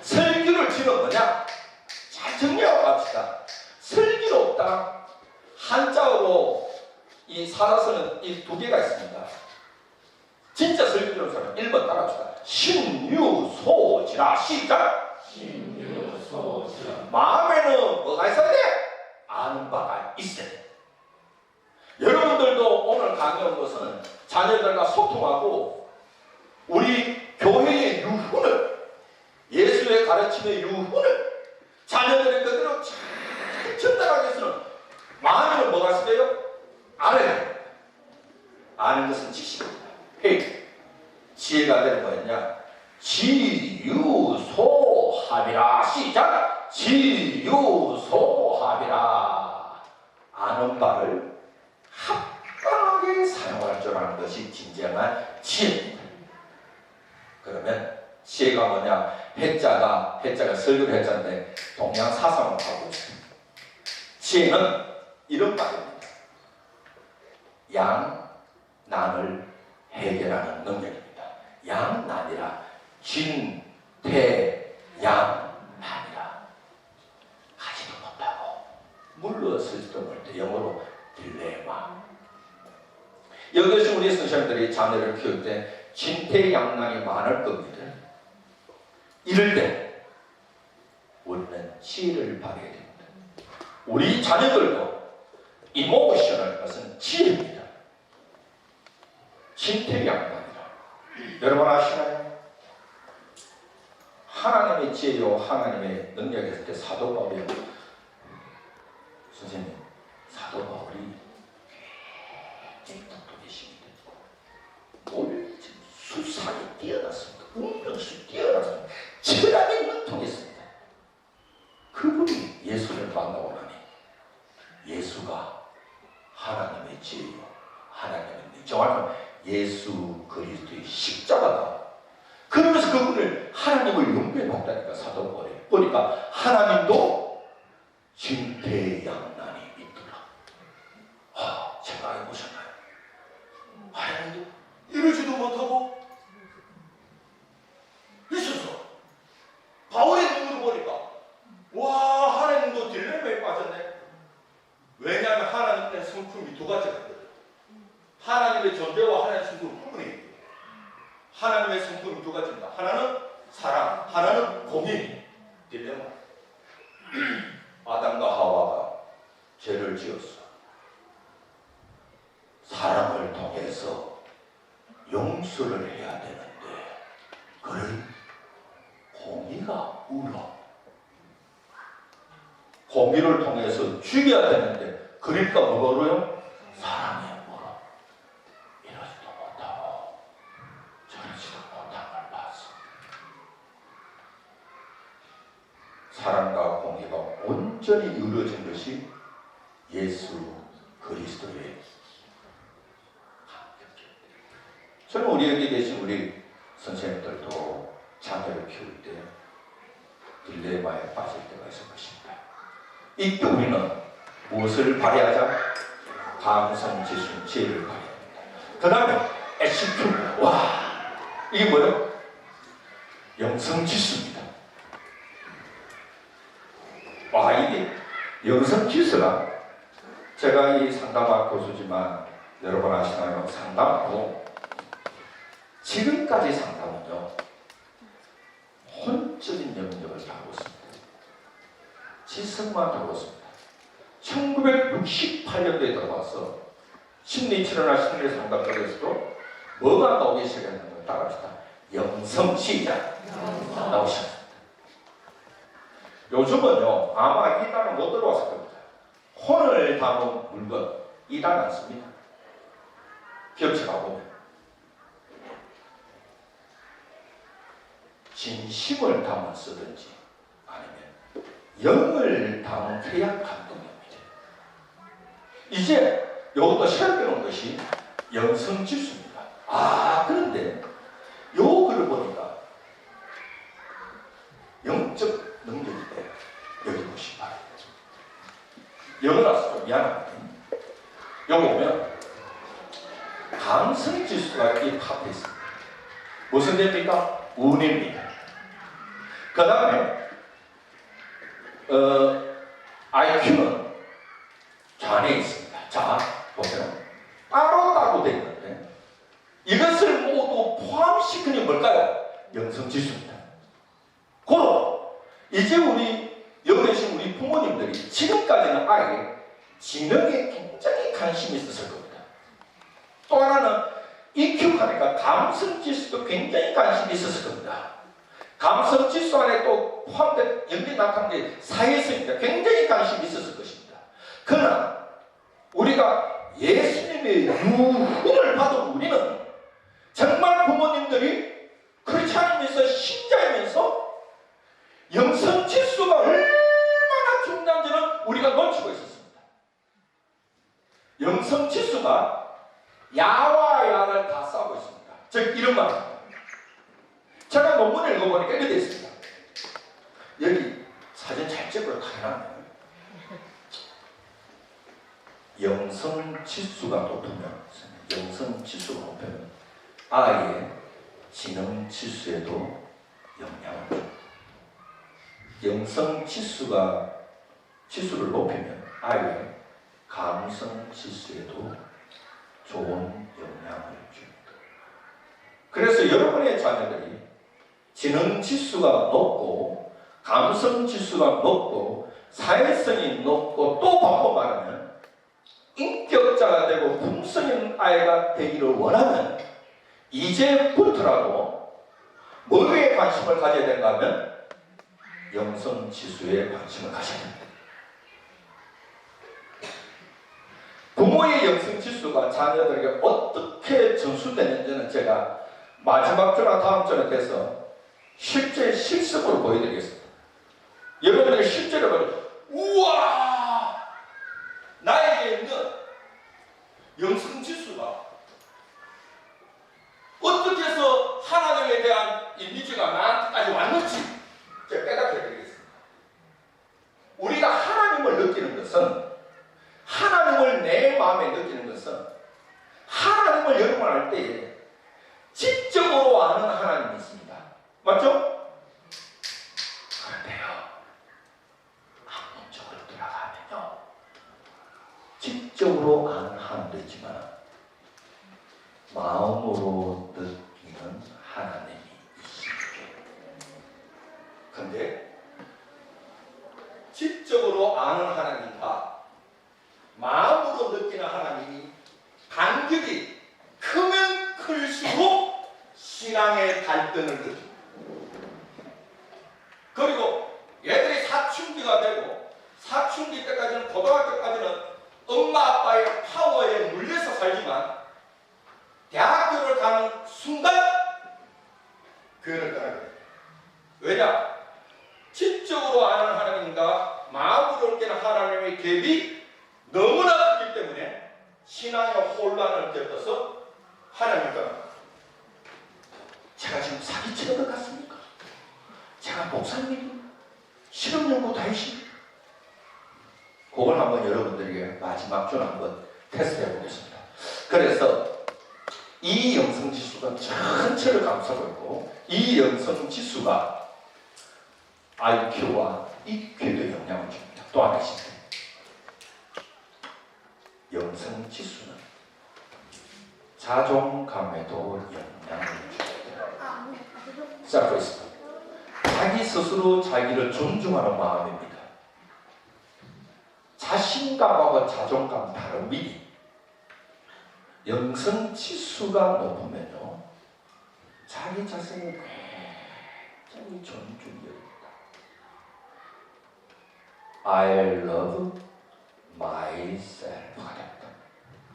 슬기로울 지는 뭐냐? 잘 정리하고 갑시다. 슬기롭다. 한자어로 이 살아서는 이 두 개가 있습니다. 진짜 슬기로운 사람 1번 따라합시다. 신유소지라 시작. 신유소지라. 마음에는 뭐가 있어야 돼? 아는 바가 있어야 돼. 여러분들도 오늘 강의한 것은 자녀들과 소통하고 우리 교회의 유훈을 예수의 가르침의 유훈을 자녀들의 그대로 잘 전달하기 위해서는 마음에는 뭐가 있어요? 알아야 돼요. 아는 것은 지식입니다. 지혜가 되는 거였냐? 지유소합이라 시작. 지유소합이라. 아는 바를 합당하게 사용할 줄 아는 것이 진정한 지혜입니다. 그러면 지혜가 뭐냐? 해자가 설교 해자인데 동양 사상을 하고 있습니다. 지혜는 이런 말입니다. 양난을 해결하는 능력입니다. 양난이라 진태양난이라 가지도 못하고 물러서지도 못해. 영어로 딜레마. 이것이 우리 선생님들이 자녀를 키울 때 진퇴양난이 많을 겁니다. 이럴 때 우리는 지혜를 발휘해야 됩니다. 우리 자녀들도 이모션을 것은 지혜입니다. 진퇴양난이라. 여러분 아시나요? 하나님의 지혜요 하나님의 능력이 있을 때 사도 바울이 선생님 사도 바울이 굉장히 똑똑해십니다. 수상이 뛰어났습니다. 운명수 뛰어났습니다. 철학이 능통했습니다. 그분이 예수를 만나고 나니 예수가 하나님의 지혜요 하나님의 정확한 예수 그리스도의 십자가다. 그러면서 그분을 하나님을 용배받다니까 사도 바울이 보니까 하나님도 진퇴양난이 있더라. 생각해 보셨나요? 하나님도 이러지도 못하고 있었어. 바울의 눈으로 보니까 와 하나님도 딜레마에 빠졌네. 왜냐하면 하나님의 성품이 두 가지가 있거든. 하나님의 존재와 하나님의 성품은 구분이 있고 하나님의 성품이 두 가지입니다. 하나는 사랑, 하나는 공의. 딜레마. 아담과 하와가 죄를 지었어. 사랑을 통해서 용서를 해야 되는데 그를 공의가 울어. 공의를 통해서 죽여야 되는데 그러니까 뭐가 울어요? 사랑에 울어. 이러지도 못하고 저러지도 못한 걸 봤어. 사랑과 공의가 온전히 이루어진 것이 예수 그리스도의 저는 우리 여기 계신 우리 선생님들도 자녀를 키울 때 딜레마에 빠질 때가 있을 것입니다. 이때 우리는 무엇을 발휘하자? 감성, 지수, 지혜를 발휘합니다. 그 다음에 SQ. 와, 이게 뭐예요? 영성지수입니다. 와, 이게 영성지수가 제가 이 상담학 교수지만 여러분 아시나요? 상담하고 지금까지 상담은요 혼적인 영역을 다루고 있습니다. 지성만 다루고 있습니다. 1968년도에 들어와서 심리치료나 심리상담학에서도 뭐가 나오기 시작했는가 따라합시다. 영성시작 나오셨습니다. 요즘은요 아마 이 단어 못 들어왔을 겁니다. 혼을 담은 물건 이 단어 안 씁니다. 기업체 가보면 진심을 담아 쓰든지 아니면 영을 담은 계약 감동입니다. 이제 이것도 새롭게 놓은 것이 영성지수입니다. 그런데 요 글을 보니까 영적 능력인데 여기 보시기 바랍니다. 영어라서 좀 미안합니다. 여기 보면 감성지수가 이 탑에 있습니다. 무슨 됩니까? 운입니다. 그 다음에 IQ는 좌뇌에 있습니다. 자, 보세요. 따로 되어 있는데 이것을 모두 포함시키는 뭘까요? 영성지수입니다. 고로 이제 우리 여기 계신 우리 부모님들이 지금까지는 아예 지능에 굉장히 관심이 있었을 겁니다. 또 하나는 EQ 하니까 감성지수도 굉장히 관심이 있었을 겁니다. 감성지수 안에 또 포함된 연기 나타난 게 사회성입니다. 굉장히 관심이 있었을 것입니다. 그러나 우리가 예수님의 유흥을 받은 우리는 정말 부모님들이 그렇지 않으면서 신자이면서 영성지수가 얼마나 중요한지는 우리가 놓치고 있었습니다. 영성지수가 야와 야를 다 싸우고 있습니다. 즉 이런 말입니다. 제가 논문을 읽어보니까 이렇게 되어 있습니다. 여기 사진 잘 찍어요. 카메라. 영성지수가 높으면 영성지수가 높으면 아이의 지능지수에도 영향을 줍니다. 지수를 높이면 아이의 감성지수에도 좋은 영향을 줍니다. 그래서 여러분의 자녀들이 지능 지수가 높고 감성 지수가 높고 사회성이 높고 또 바꿔 말하면 인격자가 되고 품성 있는 아이가 되기를 원하면 이제부터라도 뭐에 관심을 가져야 되는가 하면 영성 지수에 관심을 가져야 됩니다. 부모의 영성 지수가 자녀들에게 어떻게 전수되는지는 제가 마지막 주나 다음 주에 돼서 실제 실습으로 보여드리겠습니다. 여러분들이 실제로 보면 우와! 나에게 있는 영성 지수가 어떻게 해서 하나님에 대한 이미지가 나한테까지 왔는지 제가 깨닫게 되겠습니다. 우리가 하나님을 느끼는 것은 하나님을 내 마음에 느끼는 것은 하나님을 여러분 알 때에 지적으로 아는 하나님이 있습니다. 맞죠? 그런데요, 학문적으로 들어가면요, 지적으로 아는 하나님도 있지만 마음으로 느끼는 하나님이 있습니다. 그런데 지적으로 아는 하나님과 마음으로 느끼는 하나님이 간격이 크면 클수록 신앙의 갈등을 느낍니다. 그리고 얘들이 사춘기가 되고 사춘기 때까지는 고등학교까지는 엄마 아빠의 파워에 물려서 살지만 대학교를 가는 순간 교회를 떠나게 됩니다. 왜냐? 지적으로 아는 하나님과 마음으로 느끼는 하나님의 갭이 너무나 크기 때문에 신앙의 혼란을 겪어서 하나님을 떠납니다. 제가 지금 사기치는 것 같습니까? 제가 목사님입니다. 실험연구 다 했습니다. 그걸 한번 여러분들에게 마지막 주에 한번 테스트해 보겠습니다. 그래서 이 영성지수가 전체를 감싸고 있고 이 영성지수가 IQ와 EQ에도 영향을 줍니다. 또 하나 있습니다. 영성지수는 자존감에도 영향을 줍니다. 쌓고 있습니다. 자기 스스로 자기를 존중하는 마음입니다. 자신감하고 자존감 다릅니다. 영성지수가 높으면요, 자기 자신을 굉장히 존중합니다. I love myself가 됩니다.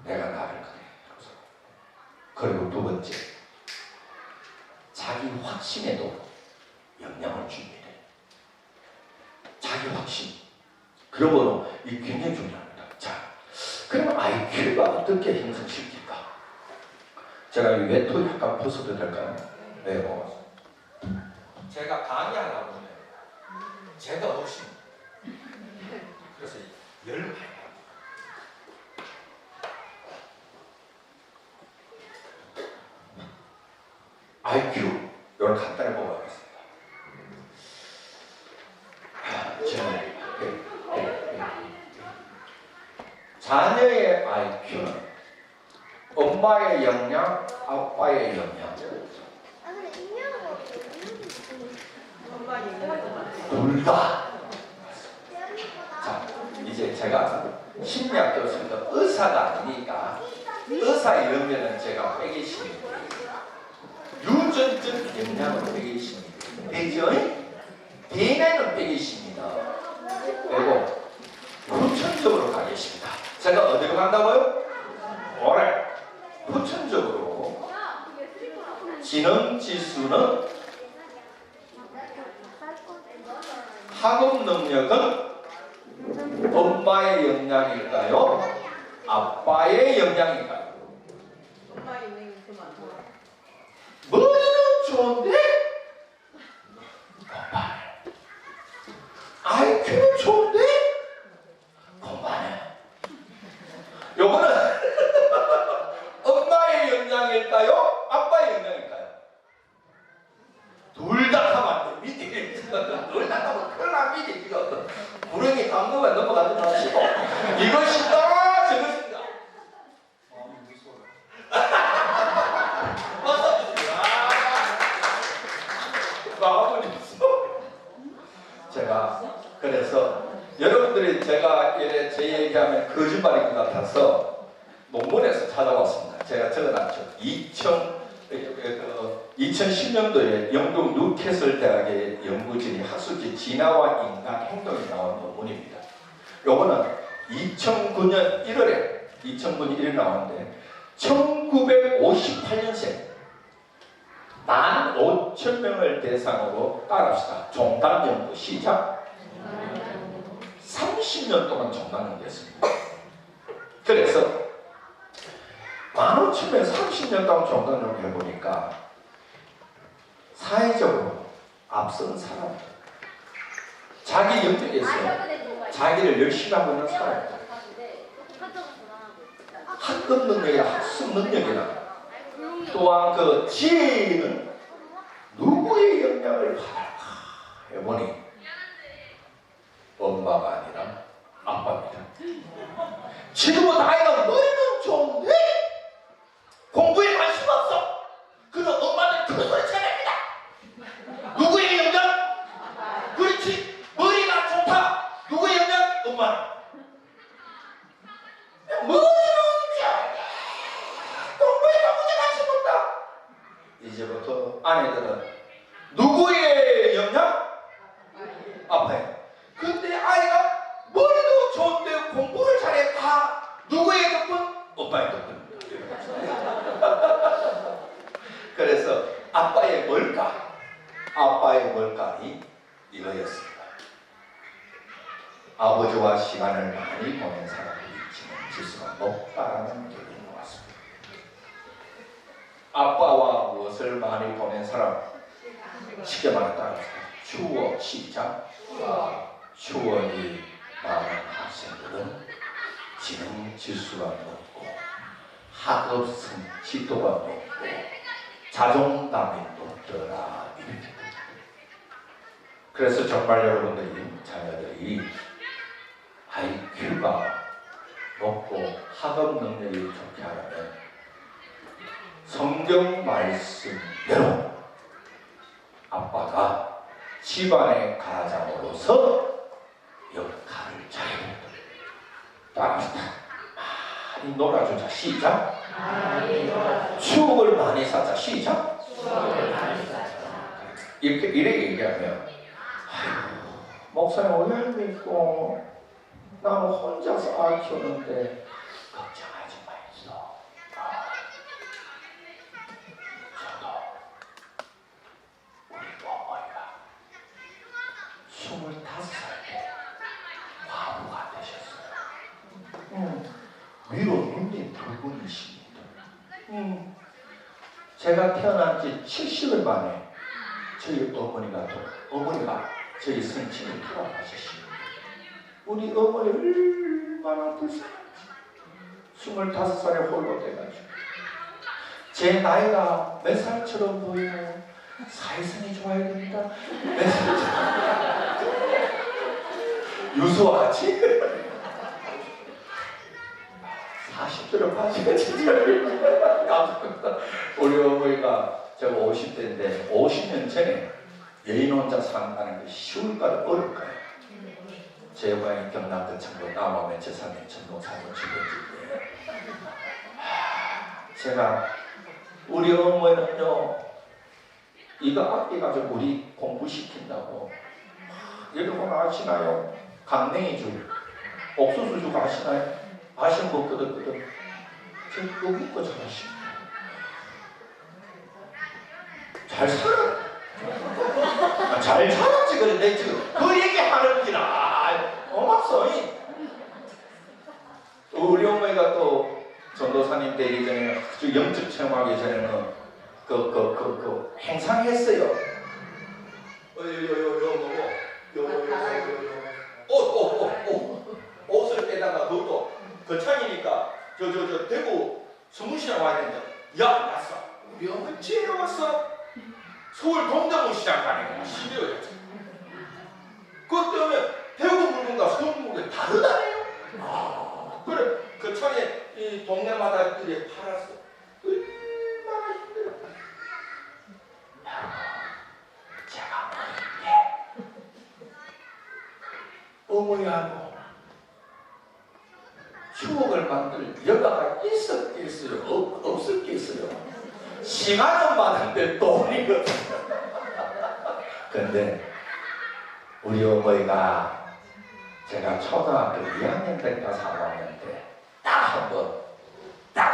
내가 나를 그래. 그리고 두 번째, 자기 확신에도 영향을 줍니다. 자기 확신. 그러므로 이게 굉장히 중요합니다. 자, 그러면 IQ가 어떻게 형성시킬까? 제가 이 외톨이 약간 벗어도 될까요? 네, 뭐. 제가 강의하려고 하면 제가 없이 그래서 열을 많이 IQ, 이걸 간단히 뽑아보겠습니다. 자녀의 IQ는 엄마의 영향, 아빠의 영향. 둘 다. 자, 이제 제가 심리학 교수인데 의사가 아니니까 의사 이러면은 제가 빼기십니다. 유전적 영향을 빼기십니다. 되죠? DNA는 빼기십니다. 그리고 후천적으로 가겠습니다. 제가 어디로 간다고요? 오래. 후천적으로 지능지수는 학업 능력은 엄마의 영향일까요? 아빠의 영향일까요? 엄마의 영향이 더 많아. 머리는 좋은데? 건반. IQ는 좋은데? 건반해. 요거는 엄마의 영향일까요? 아빠의 영향일까요? 둘 다 하면 안 됩니다. 둘 다 하면 큰일 납니다. 이거 불행이 강도가 넘어가지 마시고 이것이다 저것이다. 박수 주세요. 나가버렸어. 제가 그래서 여러분들이 제가 이래 제 얘기하면 거짓말인 것 같아서 논문에서 찾아왔습니다. 제가 적어놨죠. 2010년도에 영국 뉴캐슬 대학의 연구진이 학술지 진화와 인간 행동이 나온 논문입니다. 요거는 2009년 1월에 나왔는데 1958년생 15,000명을 대상으로 따라합시다. 종단 연구 시작. 30년 동안 종단 연구했습니다. 그래서 15,000명 30년 동안 종단 연구 해보니까 사회적으로 앞선 사람, 자기 영역에서 자기를 열심히 하고 있는 사람, 학급 능력이나 학습 능력이나 또한 그 지혜는 누구의 영향을 받을까 해보니 엄마가 아니라 아빠입니다. 지금은 아이가 머리는 좋은데 공부에 관심 없어. 그럼 엄마는 큰 소리 쳐냅니다. 누구의 영향? 그렇지. 머리가 좋다. 누구의 영향? 엄마는. 머리는 좋은데 공부에 너무 관심 없다. 이제부터 아내들은 누구의 영향? 아빠예요. 근데 아이가 머리도 좋은데 공부를 잘해. 다 누구의 덕분? 오빠의 덕분. 그래서 아빠의 뭘까이 이거였습니다. 아버지와 시간을 많이 보낸 사람이 지금 질수가 높다는 얘기인 것 같습니다. 아빠와 무엇을 많이 보낸 사람? 쉽게 말했다. 추억 시작. 추억이 많은 학생들은 지금 질수가 높고 학업 성취도가 높고 자존감이 높더라. 그래서 정말 여러분들이 자녀들이 IQ가 높고 학업 능력이 좋게 하려면 성경 말씀대로 아빠가 집안의 가장으로서 역할을 잘해야 된다. 따라합시다. 많이 놀아주자. 시작. 추억을 많이 사자. 시작. 이렇게 얘기하면 목사님 오해를 믿고 나는 혼자서 아이 키우는데 걱정하지 마있어. 저도 우리 어머니가 25살 때 과부가 되셨어요. 위로님이 두 분이십니다. 제가 태어난 지 70일 만에 저희 어머니가 저희 선친이 돌아가셨습니다. 우리 어머니 얼마나 불쌍한지 25살에 홀로 돼가지고 제 나이가 몇 살처럼 보이고 사회성이 좋아야 됩니다. 몇 살처럼 유수와 같이 40대로 빠지가 진짜 깜짝이야. 우리 어머니가 제가 50대인데 50년 전에 여인 혼자 산다는 게 쉬울까요? 어려울까요? 제 고향이 경남도 청도 남아면 제3의 전동사고 주변지인데 제가 우리 어머니는요 이거 아껴가지고 우리 공부시킨다고 여러분 아시나요? 강냉이죽 옥수수죽 아시나요? 아시는 거 끄덕끄덕 저 누구 거 잘하십니다. 잘 살아. 잘 살았지 그래. 내 지금 그 얘기하는 기라 고맙소. 우리 어머니가 또 전도사님 되기 전에 아주 영적 체험하기 전에는 그 행상했어요. 옷을 빼다가 그것도 거창이니까 저 대구 서문시장 와야 된다. 야 왔어. 우리 어머니 지혜로 왔어. 서울 동대문 시장 가는 거야. 12월에. 그것 때문에 대구 물건과 서울 물건이 다르다네요. 그래 그 창에 이 동네마다 이렇게 팔았어. 얼마나 힘들어. 제가 어머니하고 추억을 만들 여가가 있었겠어요? 없었겠어요? 시간은 많은데 돈이 없어요. 근데 우리 어머니가 제가 초등학교 2학년 때인가 3학년 때 딱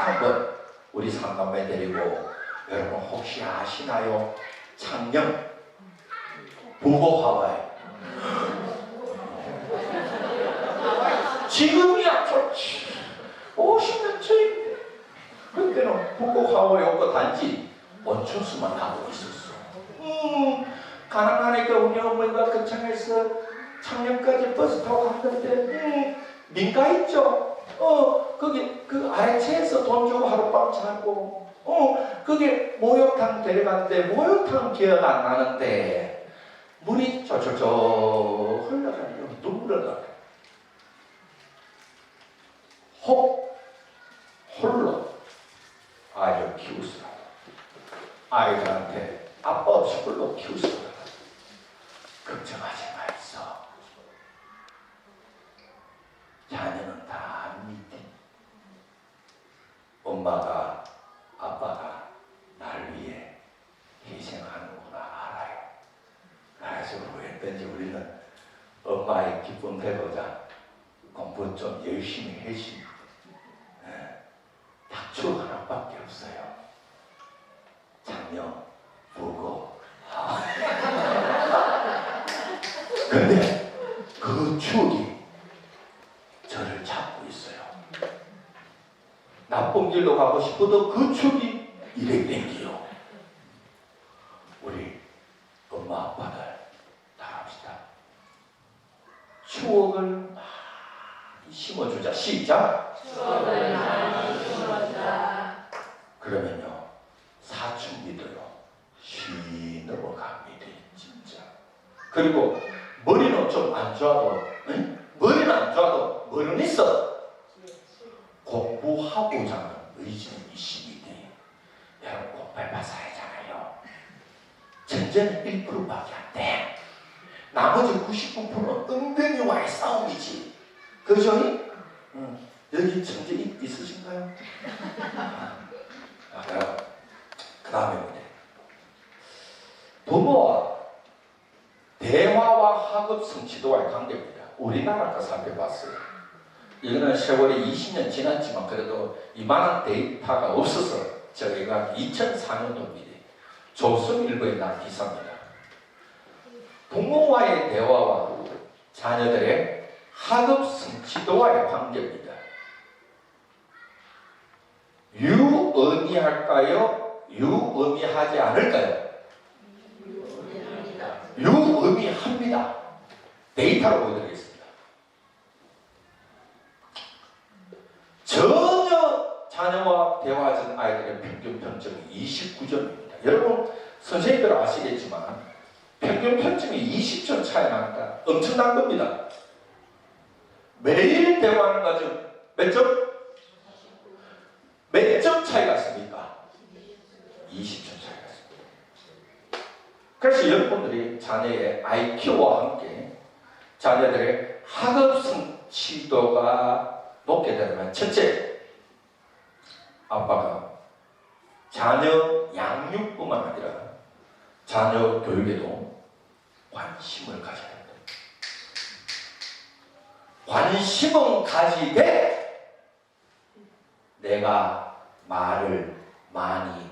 한 번 우리 삼남매 데리고 여러분 혹시 아시나요? 창녕 부곡 하와이 지금이야 50년 전인데 그때는 부곡 하와이 오고 단지 원천수만 하고 있었어. 가난하니까 우리 어머니가 그 창에서 창녕까지 버스 타고 갔는데 민가 있죠? 거기 그 아래채에서 돈 주고 하룻밤 자고 그게 목욕탕 데려갔는데 목욕탕 기억 안 나는데 물이 저저저 흘러가요. 눈물 흘러가요. 홀로 아이를 키우시라. 아이들한테 아빠 없이 홀로 키우시라. 걱정하지 마이소. 자녀는 다 믿대. 엄마가 아빠가 날 위해 희생하는구나 알아요. 그래서 후회했던지 우리는 엄마의 기쁨 되고자 공부 좀 열심히 해시. 딱 추억 하나밖에 없어요. 장녀 보고. 근데 그 추억이 저를 잡고 있어요. 나쁜 길로 가고 싶어도 그 추억이 이래 땡기요. 우리 엄마 아빠들 다 합시다. 추억을 많이 심어주자. 시작. 추억을 많이 심어주자. 그러면요 사춘기도요 쉬 넘어갑니다. 진짜. 그리고 머리는 좀 안 좋아도 머리는 안 좋아도 머리는 있어. 공부하고자 하는 의지는 있습니다. 여러분 공부해봐서 알잖아요. 전제는 1%밖에 안 돼. 나머지 99%는 은근히와의 싸움이지. 그죠? 여기 전제 있으신가요? 그 다음에 뭐냐? 부모와 대화와 학업 성취도와의 관계입니다. 우리나라 거 살펴봤어요. 이거는 세월이 20년 지났지만 그래도 이만한 데이터가 없어서 저희가 2004년도입니다. 조선일보에 난 기사입니다. 부모와의 대화와 자녀들의 학업 성취도와의 관계입니다. 유의미할까요? 유의미하지 않을까요? 유의미합니다. 데이터로 보여드리겠습니다. 전혀 자녀와 대화하지 않은 아이들의 평균 평점이 29점입니다. 여러분 선생님들 아시겠지만 평균 평점이 20점 차이 나니까 엄청난 겁니다. 매일 대화하는 가정 몇 점? 몇 점 차이가 있습니까? 20점 차이가 있습니다. 그래서 여러분들이 자녀의 IQ와 함께 자녀들의 학업 성취도가 높게 되면 첫째, 아빠가 자녀 양육뿐만 아니라 자녀 교육에도 관심을 가져야 됩니다. 관심은 가지되 내가 말을 많이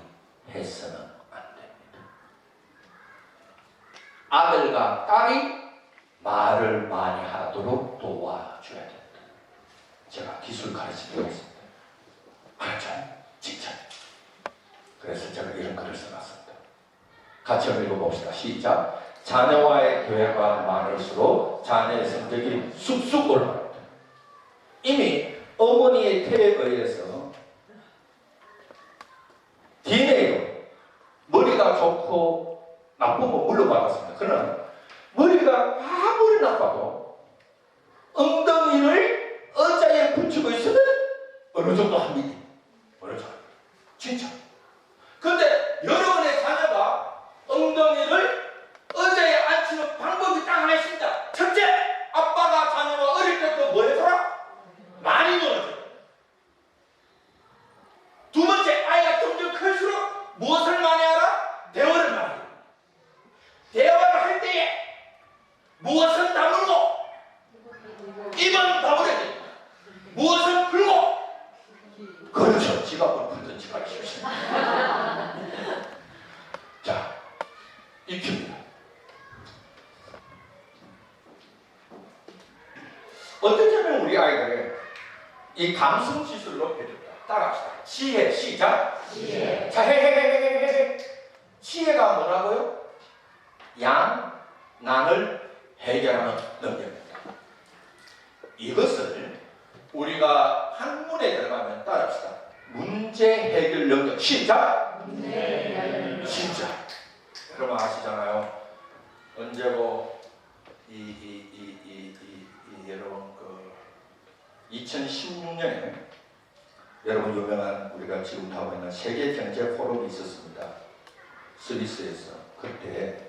해서는 안 됩니다. 아들과 딸이 말을 많이 하도록 도와줘야 됩니다. 제가 기술 가르치겠습니다. 그렇죠? 진짜. 그래서 제가 이런 글을 써놨습니다. 같이 한번 읽어봅시다. 시작. 자녀와의 교회가 많을수록 자녀의 성적이 쑥쑥 올라갑니다. 이미 어머니의 태에 의해서 DNA로 머리가 좋고 나쁘면 물려받았습니다. 그러나 머리가 아무리 나빠도 엉덩이를 의자에 붙이고 있으면 어느 정도 합니다. 어느 정도. 진짜. 근데 여러분의 자녀가 엉덩이를 의자에 앉히는 방법이 딱 하나 있습니다. 첫째, 아빠가 자녀와 어떻게 하면 우리 아이들의 이 감성 지수를 높여줄까? 따라합시다. 지혜 시작. 지혜. 자, 해. 지혜가 뭐라고요? 난을 해결하는 능력입니다. 이것을 우리가 한문에 들어가면 따라합시다. 문제 해결 능력 시작. 네. 진짜 여러분 아시잖아요. 언제고 여러분 2016년에 여러분 유명한 우리가 지금 하고 있는 세계 경제 포럼이 있었습니다. 스위스에서. 그때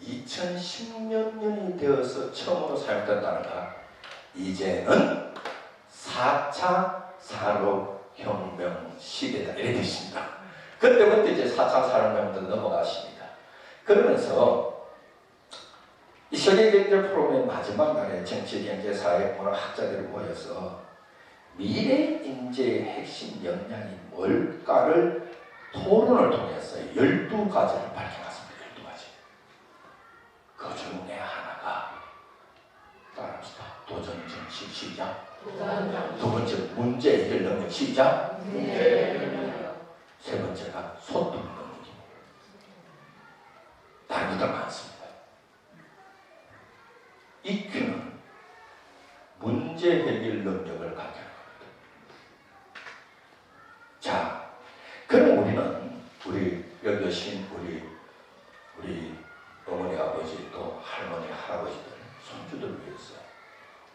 2016년이 되어서 처음으로 사용된 단어가 이제는 4차 산업혁명 시대다 이렇게 되어 있습니다. 그때부터 이제 4차 산업혁명으로 넘어갔습니다. 그러면서 이 세계경제 포럼의 마지막 날에 정치, 경제, 사회, 문화 학자들이 모여서 미래 인재의 핵심 역량이 뭘까를 토론을 통해서 12가지를 밝혀놨습니다. 12가지. 그 중에 하나가 따라합시다. 도전정신 시작. 두 번째 문제 해결 능력 시작. 세 번째가 소통 능력입니다. 다른 것들 많습니다. EQ는 문제 해결 능력을 갖게 합니다. 자, 그럼 우리 여기 계신 우리 어머니, 아버지, 또 할머니, 할아버지들, 손주들 위해서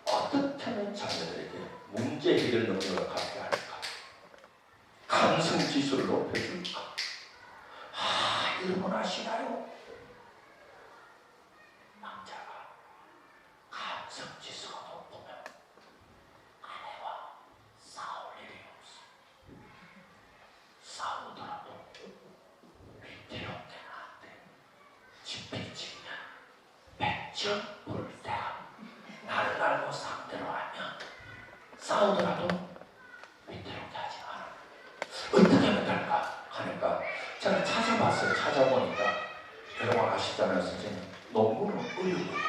어떻게 하면 자녀들에게 문제 해결 능력을 갖게 할까? 감성 지수를 높여줄까? 여러분 아시나요? 남자가 감성 지수가 높으면 아내와 싸울 일이 없어. 싸우더라도 위태롭게 나한테 집필지면 백점 불태워. 나를 알고 상대로 하면 싸우더라도 위태롭게 하지 마라. 어떻게 하면 될까 하니까 제가 찾아봤어요. 찾아보니까 여러분 아시잖아요. 선생님 농구는 어려워요.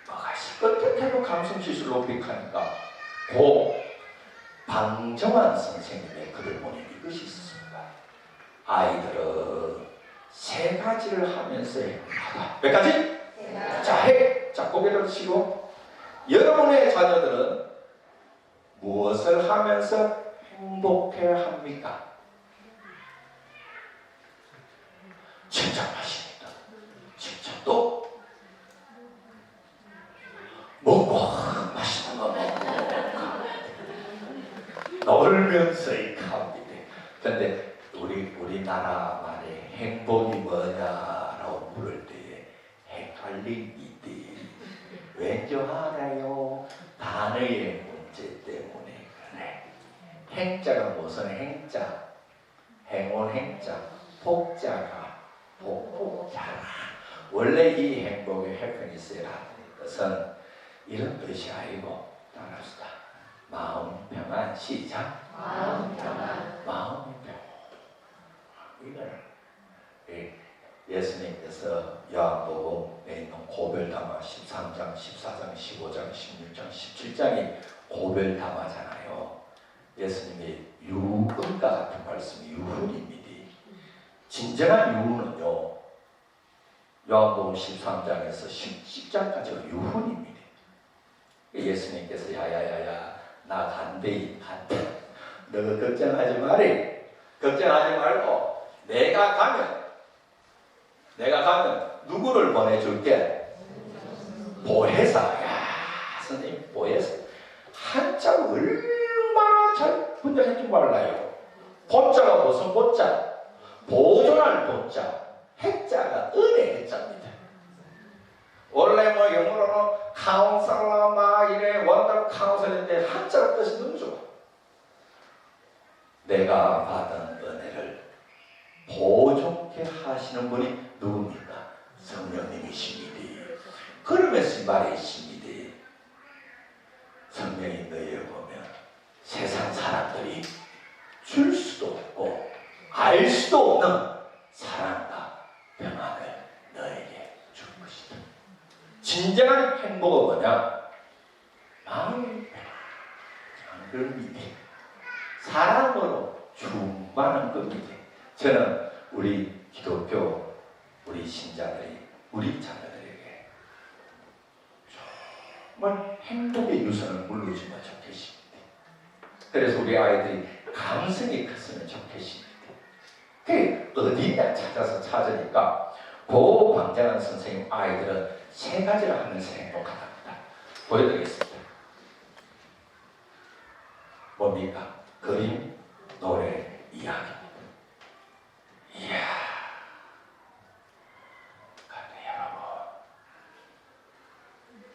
뭐가 있을까? 어떻게 하면 감성지수를 높이니까 방정환 선생님의 글을 보니 이것이 있었습니다. 아이들은 세 가지를 하면서 행복하다. 몇 가지? 자, 고개를 치고 여러분의 자녀들은 무엇을 하면서 행복해 합니까? 칭찬하십니다. 칭찬도 먹고 맛있는 거 먹고 놀면서 이카합니다. 그런데 우리나라 말에 행복이 뭐냐라고 물을 때에 헷갈립니다. 왠지 알아요? 단어의 문제 때문에 그래. 행자가 무슨 행자? 행운 행자, 복자가 복자라. 원래 이 행복의 해피니스라는 것은 이런 뜻이 아니고 따라합시다. 마음 평안 시작. 마음 평안. 마음이 평안. 이거는 예수님께서 요한복음에 있는 고별담화 13장, 14장, 15장, 16장, 17장이 고별담화잖아요. 예수님이 유흥과 같은 말씀이 유흥입니다. 진정한 유흥은요, 요한복음 13장에서 10장까지가 유흥입니다. 예수님께서 야야야야 나 간대 너가 걱정하지 마리. 걱정하지 말고 내가 가면 누구를 보내줄게? 보혜사. 야 선생님 보혜사 한자 얼마나 잘 분석했지 몰라요. 보자가 무슨 보자? 보존할 보자. 핵자가 은혜 핵자입니다. 원래 뭐 영어로는 카운셀러 막 이래 원답 카운셀인데 한자로 뜻이 너무 좋아. 내가 받은 은혜를 보존케 하시는 분이 누굽니까? 성령님이십니다. 그러면서 말했습니다. 성령이 너희에 보면 세상 사람들이 줄 수도 없고 알 수도 없는 사랑과 평안을 너에게 줄 것이다. 진정한 행복은 뭐냐? 겁니다. 사랑으로 충만한 겁니다. 저는 우리 기독교 우리 신자들이 우리 자녀들에게 정말 행복의 유산을 물려주면 좋겠습니다. 그래서 우리 아이들이 감성이 컸으면 좋겠습니다. 그 어디냐 찾으니까 보호방장한 선생님 아이들은 세 가지를 하면서 행복하답니다. 보여드리겠습니다. 뭡니까? 그림, 노래, 이야기입니다. 이야, 근데 여러분,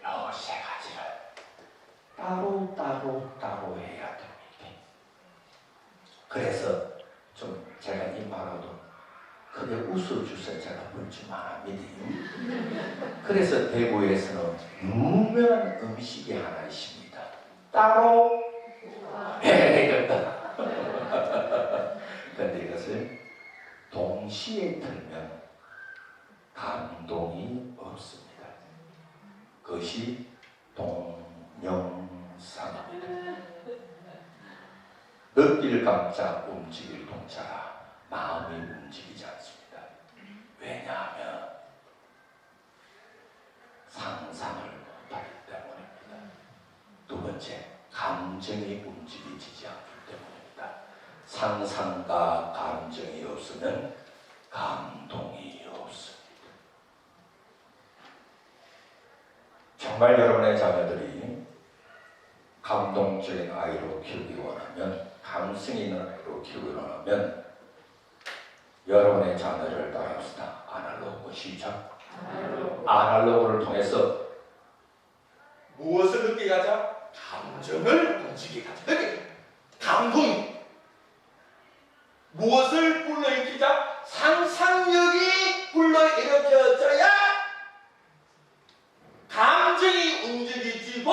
요 세 가지를 따로 해야 됩니다. 그래서 좀 제가 이 말로도 크게 웃어주셔서 제가 볼줄만 합니다. 그래서 대구에서는 유명한 음식이 하나 있습니다. 따로 해야겠다. 그런데 이것을 동시에 들면 감동이 없습니다. 그것이 동영상입니다. 늦길 감자 움직일 동자라 마음이 움직이지 않습니다. 왜냐하면 상상을 못하기 때문입니다. 두 번째, 감정이 움직이지 않기 때문입니다. 상상과 감정이 없으면 감동이 없습니다. 정말 여러분의 자녀들이 감동적인 아이로 키우기 원하면, 감성 있는 아이로 키우기 원하면 여러분의 자녀를 따라합시다. 아날로그 시작. 아날로그를 통해서 무엇을 느끼게 하자? 감정을 움직이게 하자. 감동이 무엇을 불러일으키자? 상상력이 불러일으켜져야 감정이 움직이지고,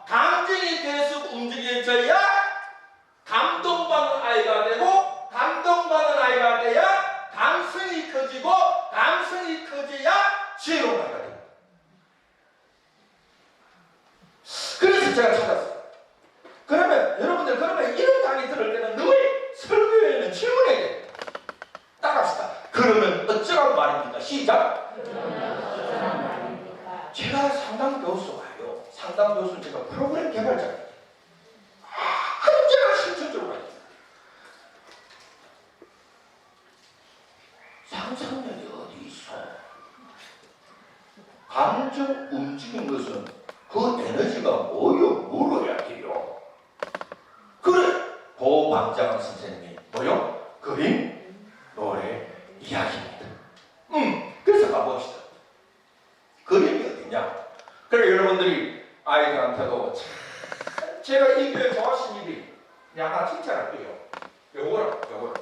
감정이 계속 움직여져야 감동받는 아이가 되고, 감동받는 아이가 돼야 감성이 커지고, 감성이 커져야 지혜로운 아이가 됩니다. 그래서 제가 찾았어요. 그러면 여러분들 이런 강의 들을 때는 늘 설교에는 질문해야 돼요. 따라합시다. 그러면 어쩌라고 말입니까? 시작. 제가 상담 교수가요. 상담 교수는 제가 프로그램 개발자예요. 언제나 실천적으로 해요. 상상력이 어디 있어? 감정 움직인 것은 그 에너지가 뭐로 해야 돼요? 그래, 보호방장 선생님이 뭐요? 그림, 노래, 이야기입니다. 그래서 가봅시다. 그림이 어디냐? 그래, 여러분들이 아이들한테도 참 제가 이 교회 좋아하시는 일이 하나 칭찬할게요. 요거를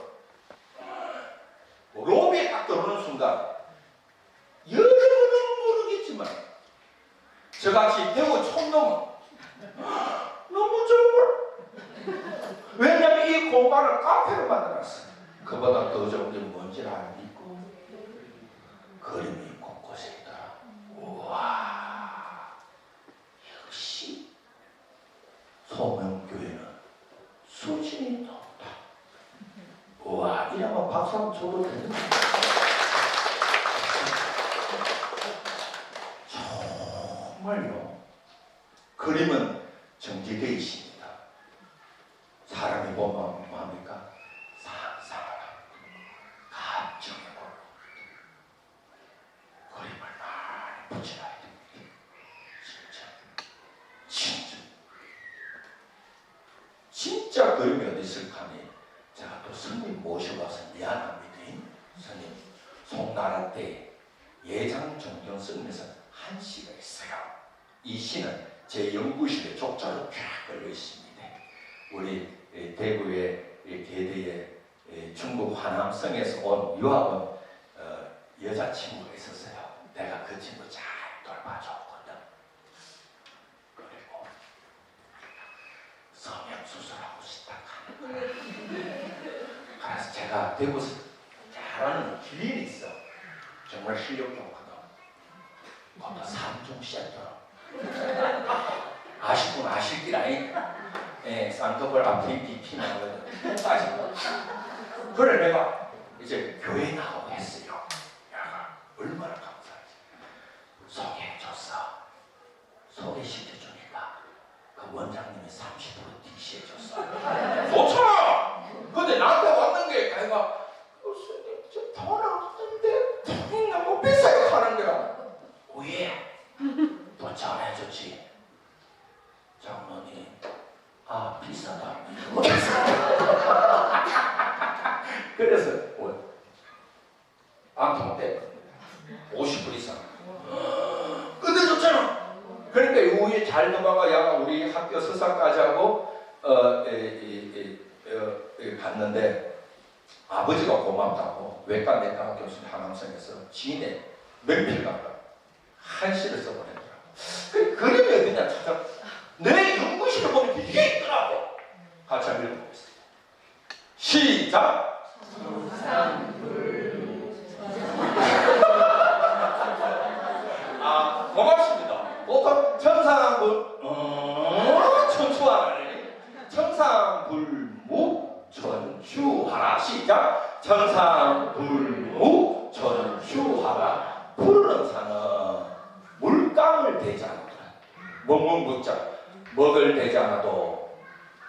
로비에 딱 들어오는 순간 여러분은 모르겠지만 저같이 대구 촌놈은 너무 좋은 걸. 왜냐하면 이 공간을 카페로 만들었어. 그보다 더 좋은 게 뭔지 압니까? 그림이 곳곳에 있더라. 우와, 역시 소명교회는 수준이 높다. 우와, 이러면 박수 한번 쳐도 되는 거야. 정말요. 그림은 정제되어 있습니다. 사람이 보면 뭐합니까? 상상을 합니다. 감정을 걸로 그림을 많이 붙여놔야 됩니다. 진짜 그림이 어디 있을까 하니 제가 또 스님 모셔가서 미안합니다. 스님, 송나라 때 예장 정경 스님에서 한 시가 있어요. 이 시는 제 연구실에 족자로 쫙 걸려 있습니다. 우리 대구의 계대의 중국 화남성에서 온 유학 온 여자친구가 있었어요. 내가 그 친구 잘 돌봐줬거든. 그리고 성형수술하고 싶다고 하는 거야. 그래서 제가 대구에서 잘하는 기린이 있어. 정말 실력 좋거든. 그것도 3종 세트로. 아시죠? 아시면 아실기라이. 예, 쌍꺼풀 앞에 피 나거든. 아시고. 그래 내가 이제 교회 나오고 했어요. 야, 얼마나 감사하지. 소개해줬어. 소개시켜주니까 그 원장님이 30% DC 해줬어. 좋잖아. 근데 나한테 왔는 게 내가 교수님 저돈 없는데 돈이 너무 비싸게 하는 거라. 왜? 또 전해줬지. 장로님, 아 비싸다. 그래서 뭐 안통 때 50불 이상. 근데 좋잖아. 그러니까 이후에 잘 넘어가 야 우리 학교 서사까지 하고 갔는데 아버지가 고맙다고 외과 내과 교수님 하남성에서 지인의 명필가가 한시를 써보내더라고. 그 그림이 어디냐 찾아 내 연구실에 보니까 이게 있더라고. 같이 한번 읽어보겠습니다. 시작. 아 고맙습니다. 보통 천상불 천추하라니 천상불무 천추하라. 시작. 천상불무 천추하라. 푸르는 산은 물감을 대지 않거든. 먹는 묻자 먹을 대지 않아도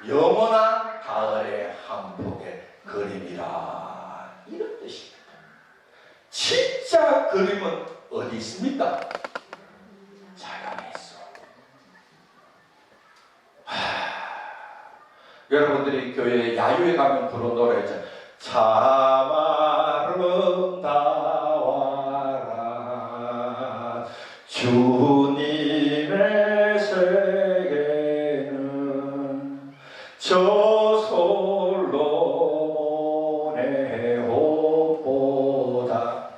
영원한 가을의 한 폭의 그림이라 이런 뜻입니다. 진짜 그림은 어디 있습니까? 자연에 있어. 여러분들이 교회 야유회 가면 부른 노래 있잖아요. 참 아름다워라 주님의 세계는 저 솔로몬의 옷보다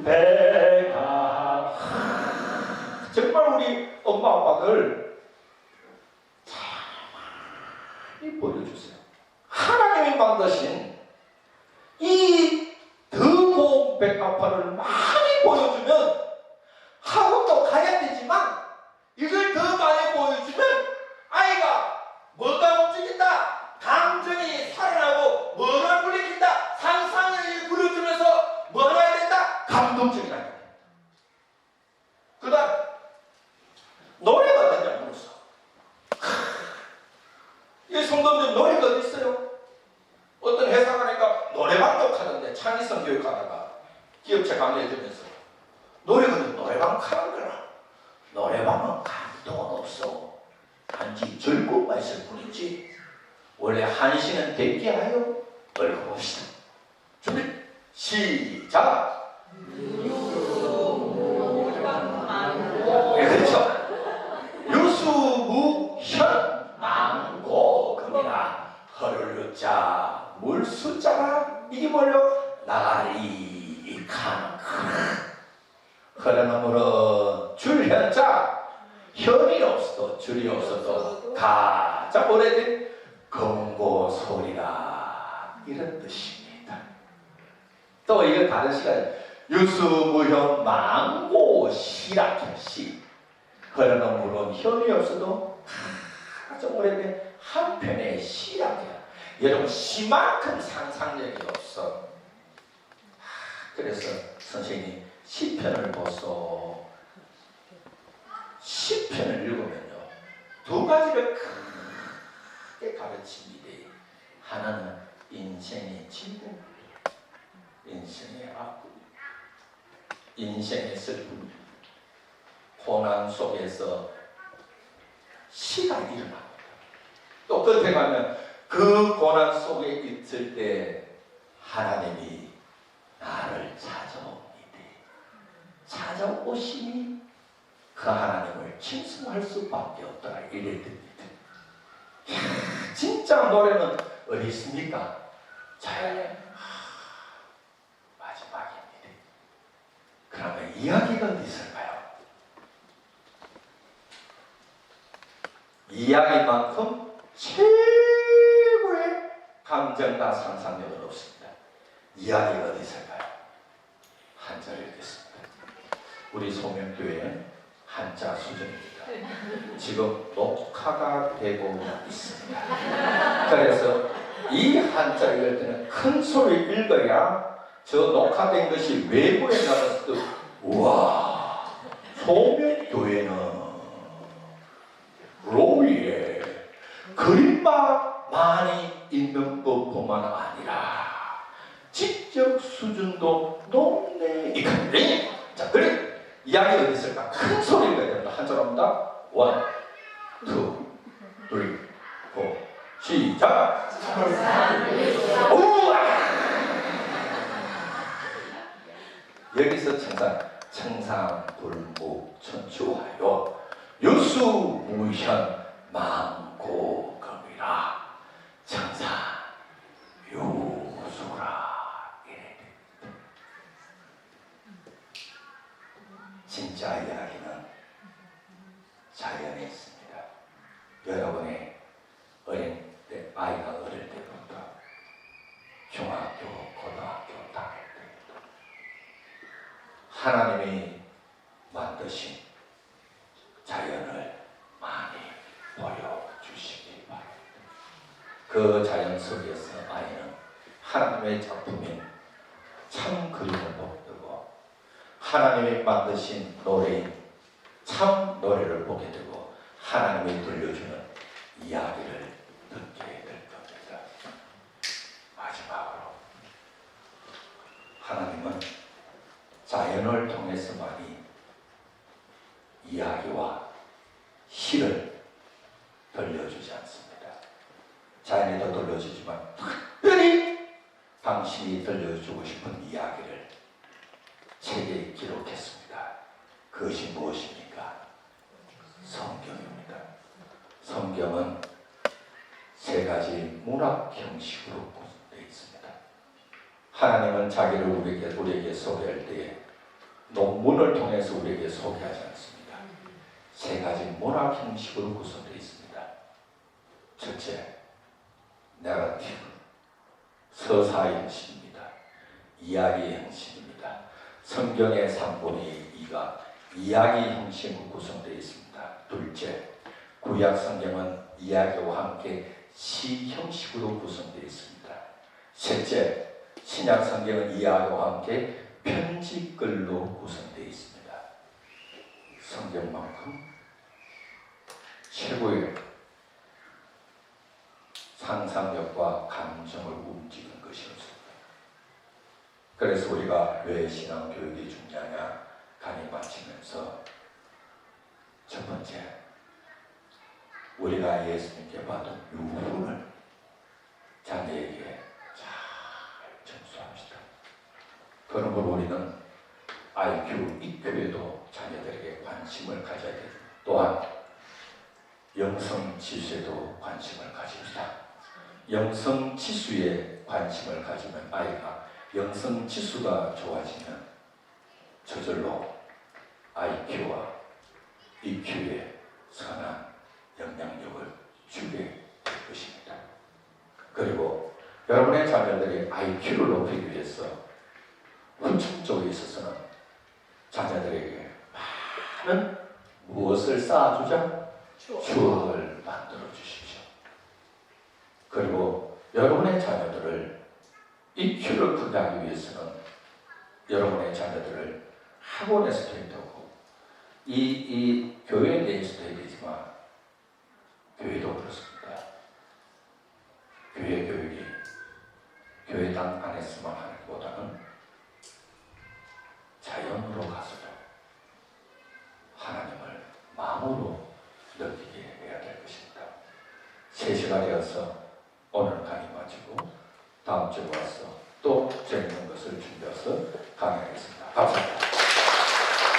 배가 정말 우리 엄마 아빠들 잘 많이 보여주세요. 하나님이 만드신 이 더 고운 백합화를 많이 보여주면 학원도 가야 되지만 이걸 더 많이 보여주면 아이가 뭐가 움직인다, 감정이 살아나고 뭐가 불리킨다, 상상을 부려주면서 뭐 해야 된다, 감동적인 아이가 된다. 그 다음 노래가 된다 불렀어. 이 성도들 노래가 어디 있어요? 어떤 회사 가니까 노래방도 가는데 창의성 교육하다가 기업체 강의해주면서 노래방 가는 거라. 노래방은 감동은 없어. 단지 즐거움만 있을 뿐이지. 원래 한시는 대기하여 읽어봅시다. 준비 시작. 네, 그렇죠. 유수무현 망고 금이나 허를 유자 물 숫자가 이게 뭘요? 나리 칸 흐르는 물은 줄현자 현이 없어도 줄이 없어도 가장 오래된 금고소리라 이런 뜻입니다. 또 이거 다른 시간에 유수무현 망고시라시 흐르는 물은 현이 없어도 가장 오래된 한편의 시라기야. 여러분 시만큼 상상력이 없어. 그래서 선생님이 시편을 보소. 시편을 읽으면요 두 가지를 크게 가르칩니다. 하나는 인생의 진공, 인생의 아픔, 인생의 슬픔, 고난 속에서 시가 일어납니다. 또 끝에 가면 그 고난 속에 있을 때 하나님이 나를 찾아옵니다. 찾아오시니 그 하나님을 칭송할 수밖에 없더라 이랬답니다. 진짜 노래는 어디 있습니까? 자연의 마지막입니다. 그러면 이야기가 어디 있을까요? 이야기만큼 최고의 감정과 상상력은 없습니다. 이야기가 어디 있을까요? 한 절 읽겠습니다. 우리 소명교회 한자 수준입니다. 지금 녹화가 되고 있습니다. 그래서 이 한자 읽을 때는 큰 소리 읽어야 저 녹화된 것이 외부에 나갔을 때 우와, 소명교회는 로이에 그림만 많이 있는 것뿐만 아니라 지적 수준도 높네. 이건데, 자, 그래 이야기 어디 있을까? 큰 소리 읽어야 됩니다. 한 사람마다 1, 2, 3, 4 시작. 우와! 여기서 청상불무 천추하여 유수무현 망고금이라 청사유수라. 진짜 이야기는 자연에 있습니다. 여러분의 어린 때, 아이가 어릴 때부터 중학교, 고등학교 다닐 때부터 하나님이 만드신 자연을 많이 보여주시기 바랍니다. 그 자연 속에서 아이는 하나님의 작품인 참 그림을 보게 되고 하나님이 만드신 노래인 참 노래를 보게 되고 하나님이 들려주는 이야기를 듣게 될 겁니다. 마지막으로 하나님은 자연을 통해서만이 이야기와 시를 들려주지 않습니다. 자연에도 들려주지만 특별히 당신이 들려주고 싶은 이야기를 책에 기록했습니다. 그것이 무엇입니까? 성경입니다. 성경은 세 가지 문학 형식으로 구성되어 있습니다. 하나님은 자기를 우리에게 소개할 때에 논문을 통해서 우리에게 소개하지 않습니다. 세 가지 문학 형식으로 구성되어 있습니다. 첫째, 내러티브, 서사의 형식입니다. 이야기의 형식입니다. 성경의 3분의 2가 이야기 형식으로 구성되어 있습니다. 둘째, 구약 성경은 이야기와 함께 시 형식으로 구성되어 있습니다. 셋째, 신약 성경은 이야기와 함께 편지글로 구성되어 있습니다. 성경만큼 최고의 상상력과 감정을 움직이는 것이 없습니다. 그래서 우리가 왜 신앙교육이 중요하냐 강의 마치면서 첫 번째, 우리가 예수님께 받은 유훈을 자녀에게 잘 전수합시다. 그러므로 우리는 IQ, EQ에도 자녀들에게 관심을 가져야 됩니다. 또한 영성지수에도 관심을 가집시다. 영성지수에 관심을 가지면 아이가 영성지수가 좋아지면 저절로 IQ와 EQ에 선한 영향력을 주게 될 것입니다. 그리고 여러분의 자녀들의 IQ를 높이기 위해서 후천 쪽에 있어서는 자녀들에게 많은 무엇을 쌓아주자? 추억을 만들어 주십시오. 그리고 여러분의 자녀들을 EQ를 크게 하기 위해서는 여러분의 자녀들을 학원에서도 해야 되고 이 교회 내에서도 해야 되지만 교회도 그렇습니다. 교회 교육이 교회당 안에서만 하는 것보다는 자연으로 가서도 하나님을 마음으로 느끼게 해야 될 것입니다. 3시가 되어서 오늘 강의 마치고 다음 주에 와서 또 재밌는 것을 준비해서 강의하겠습니다. 감사합니다.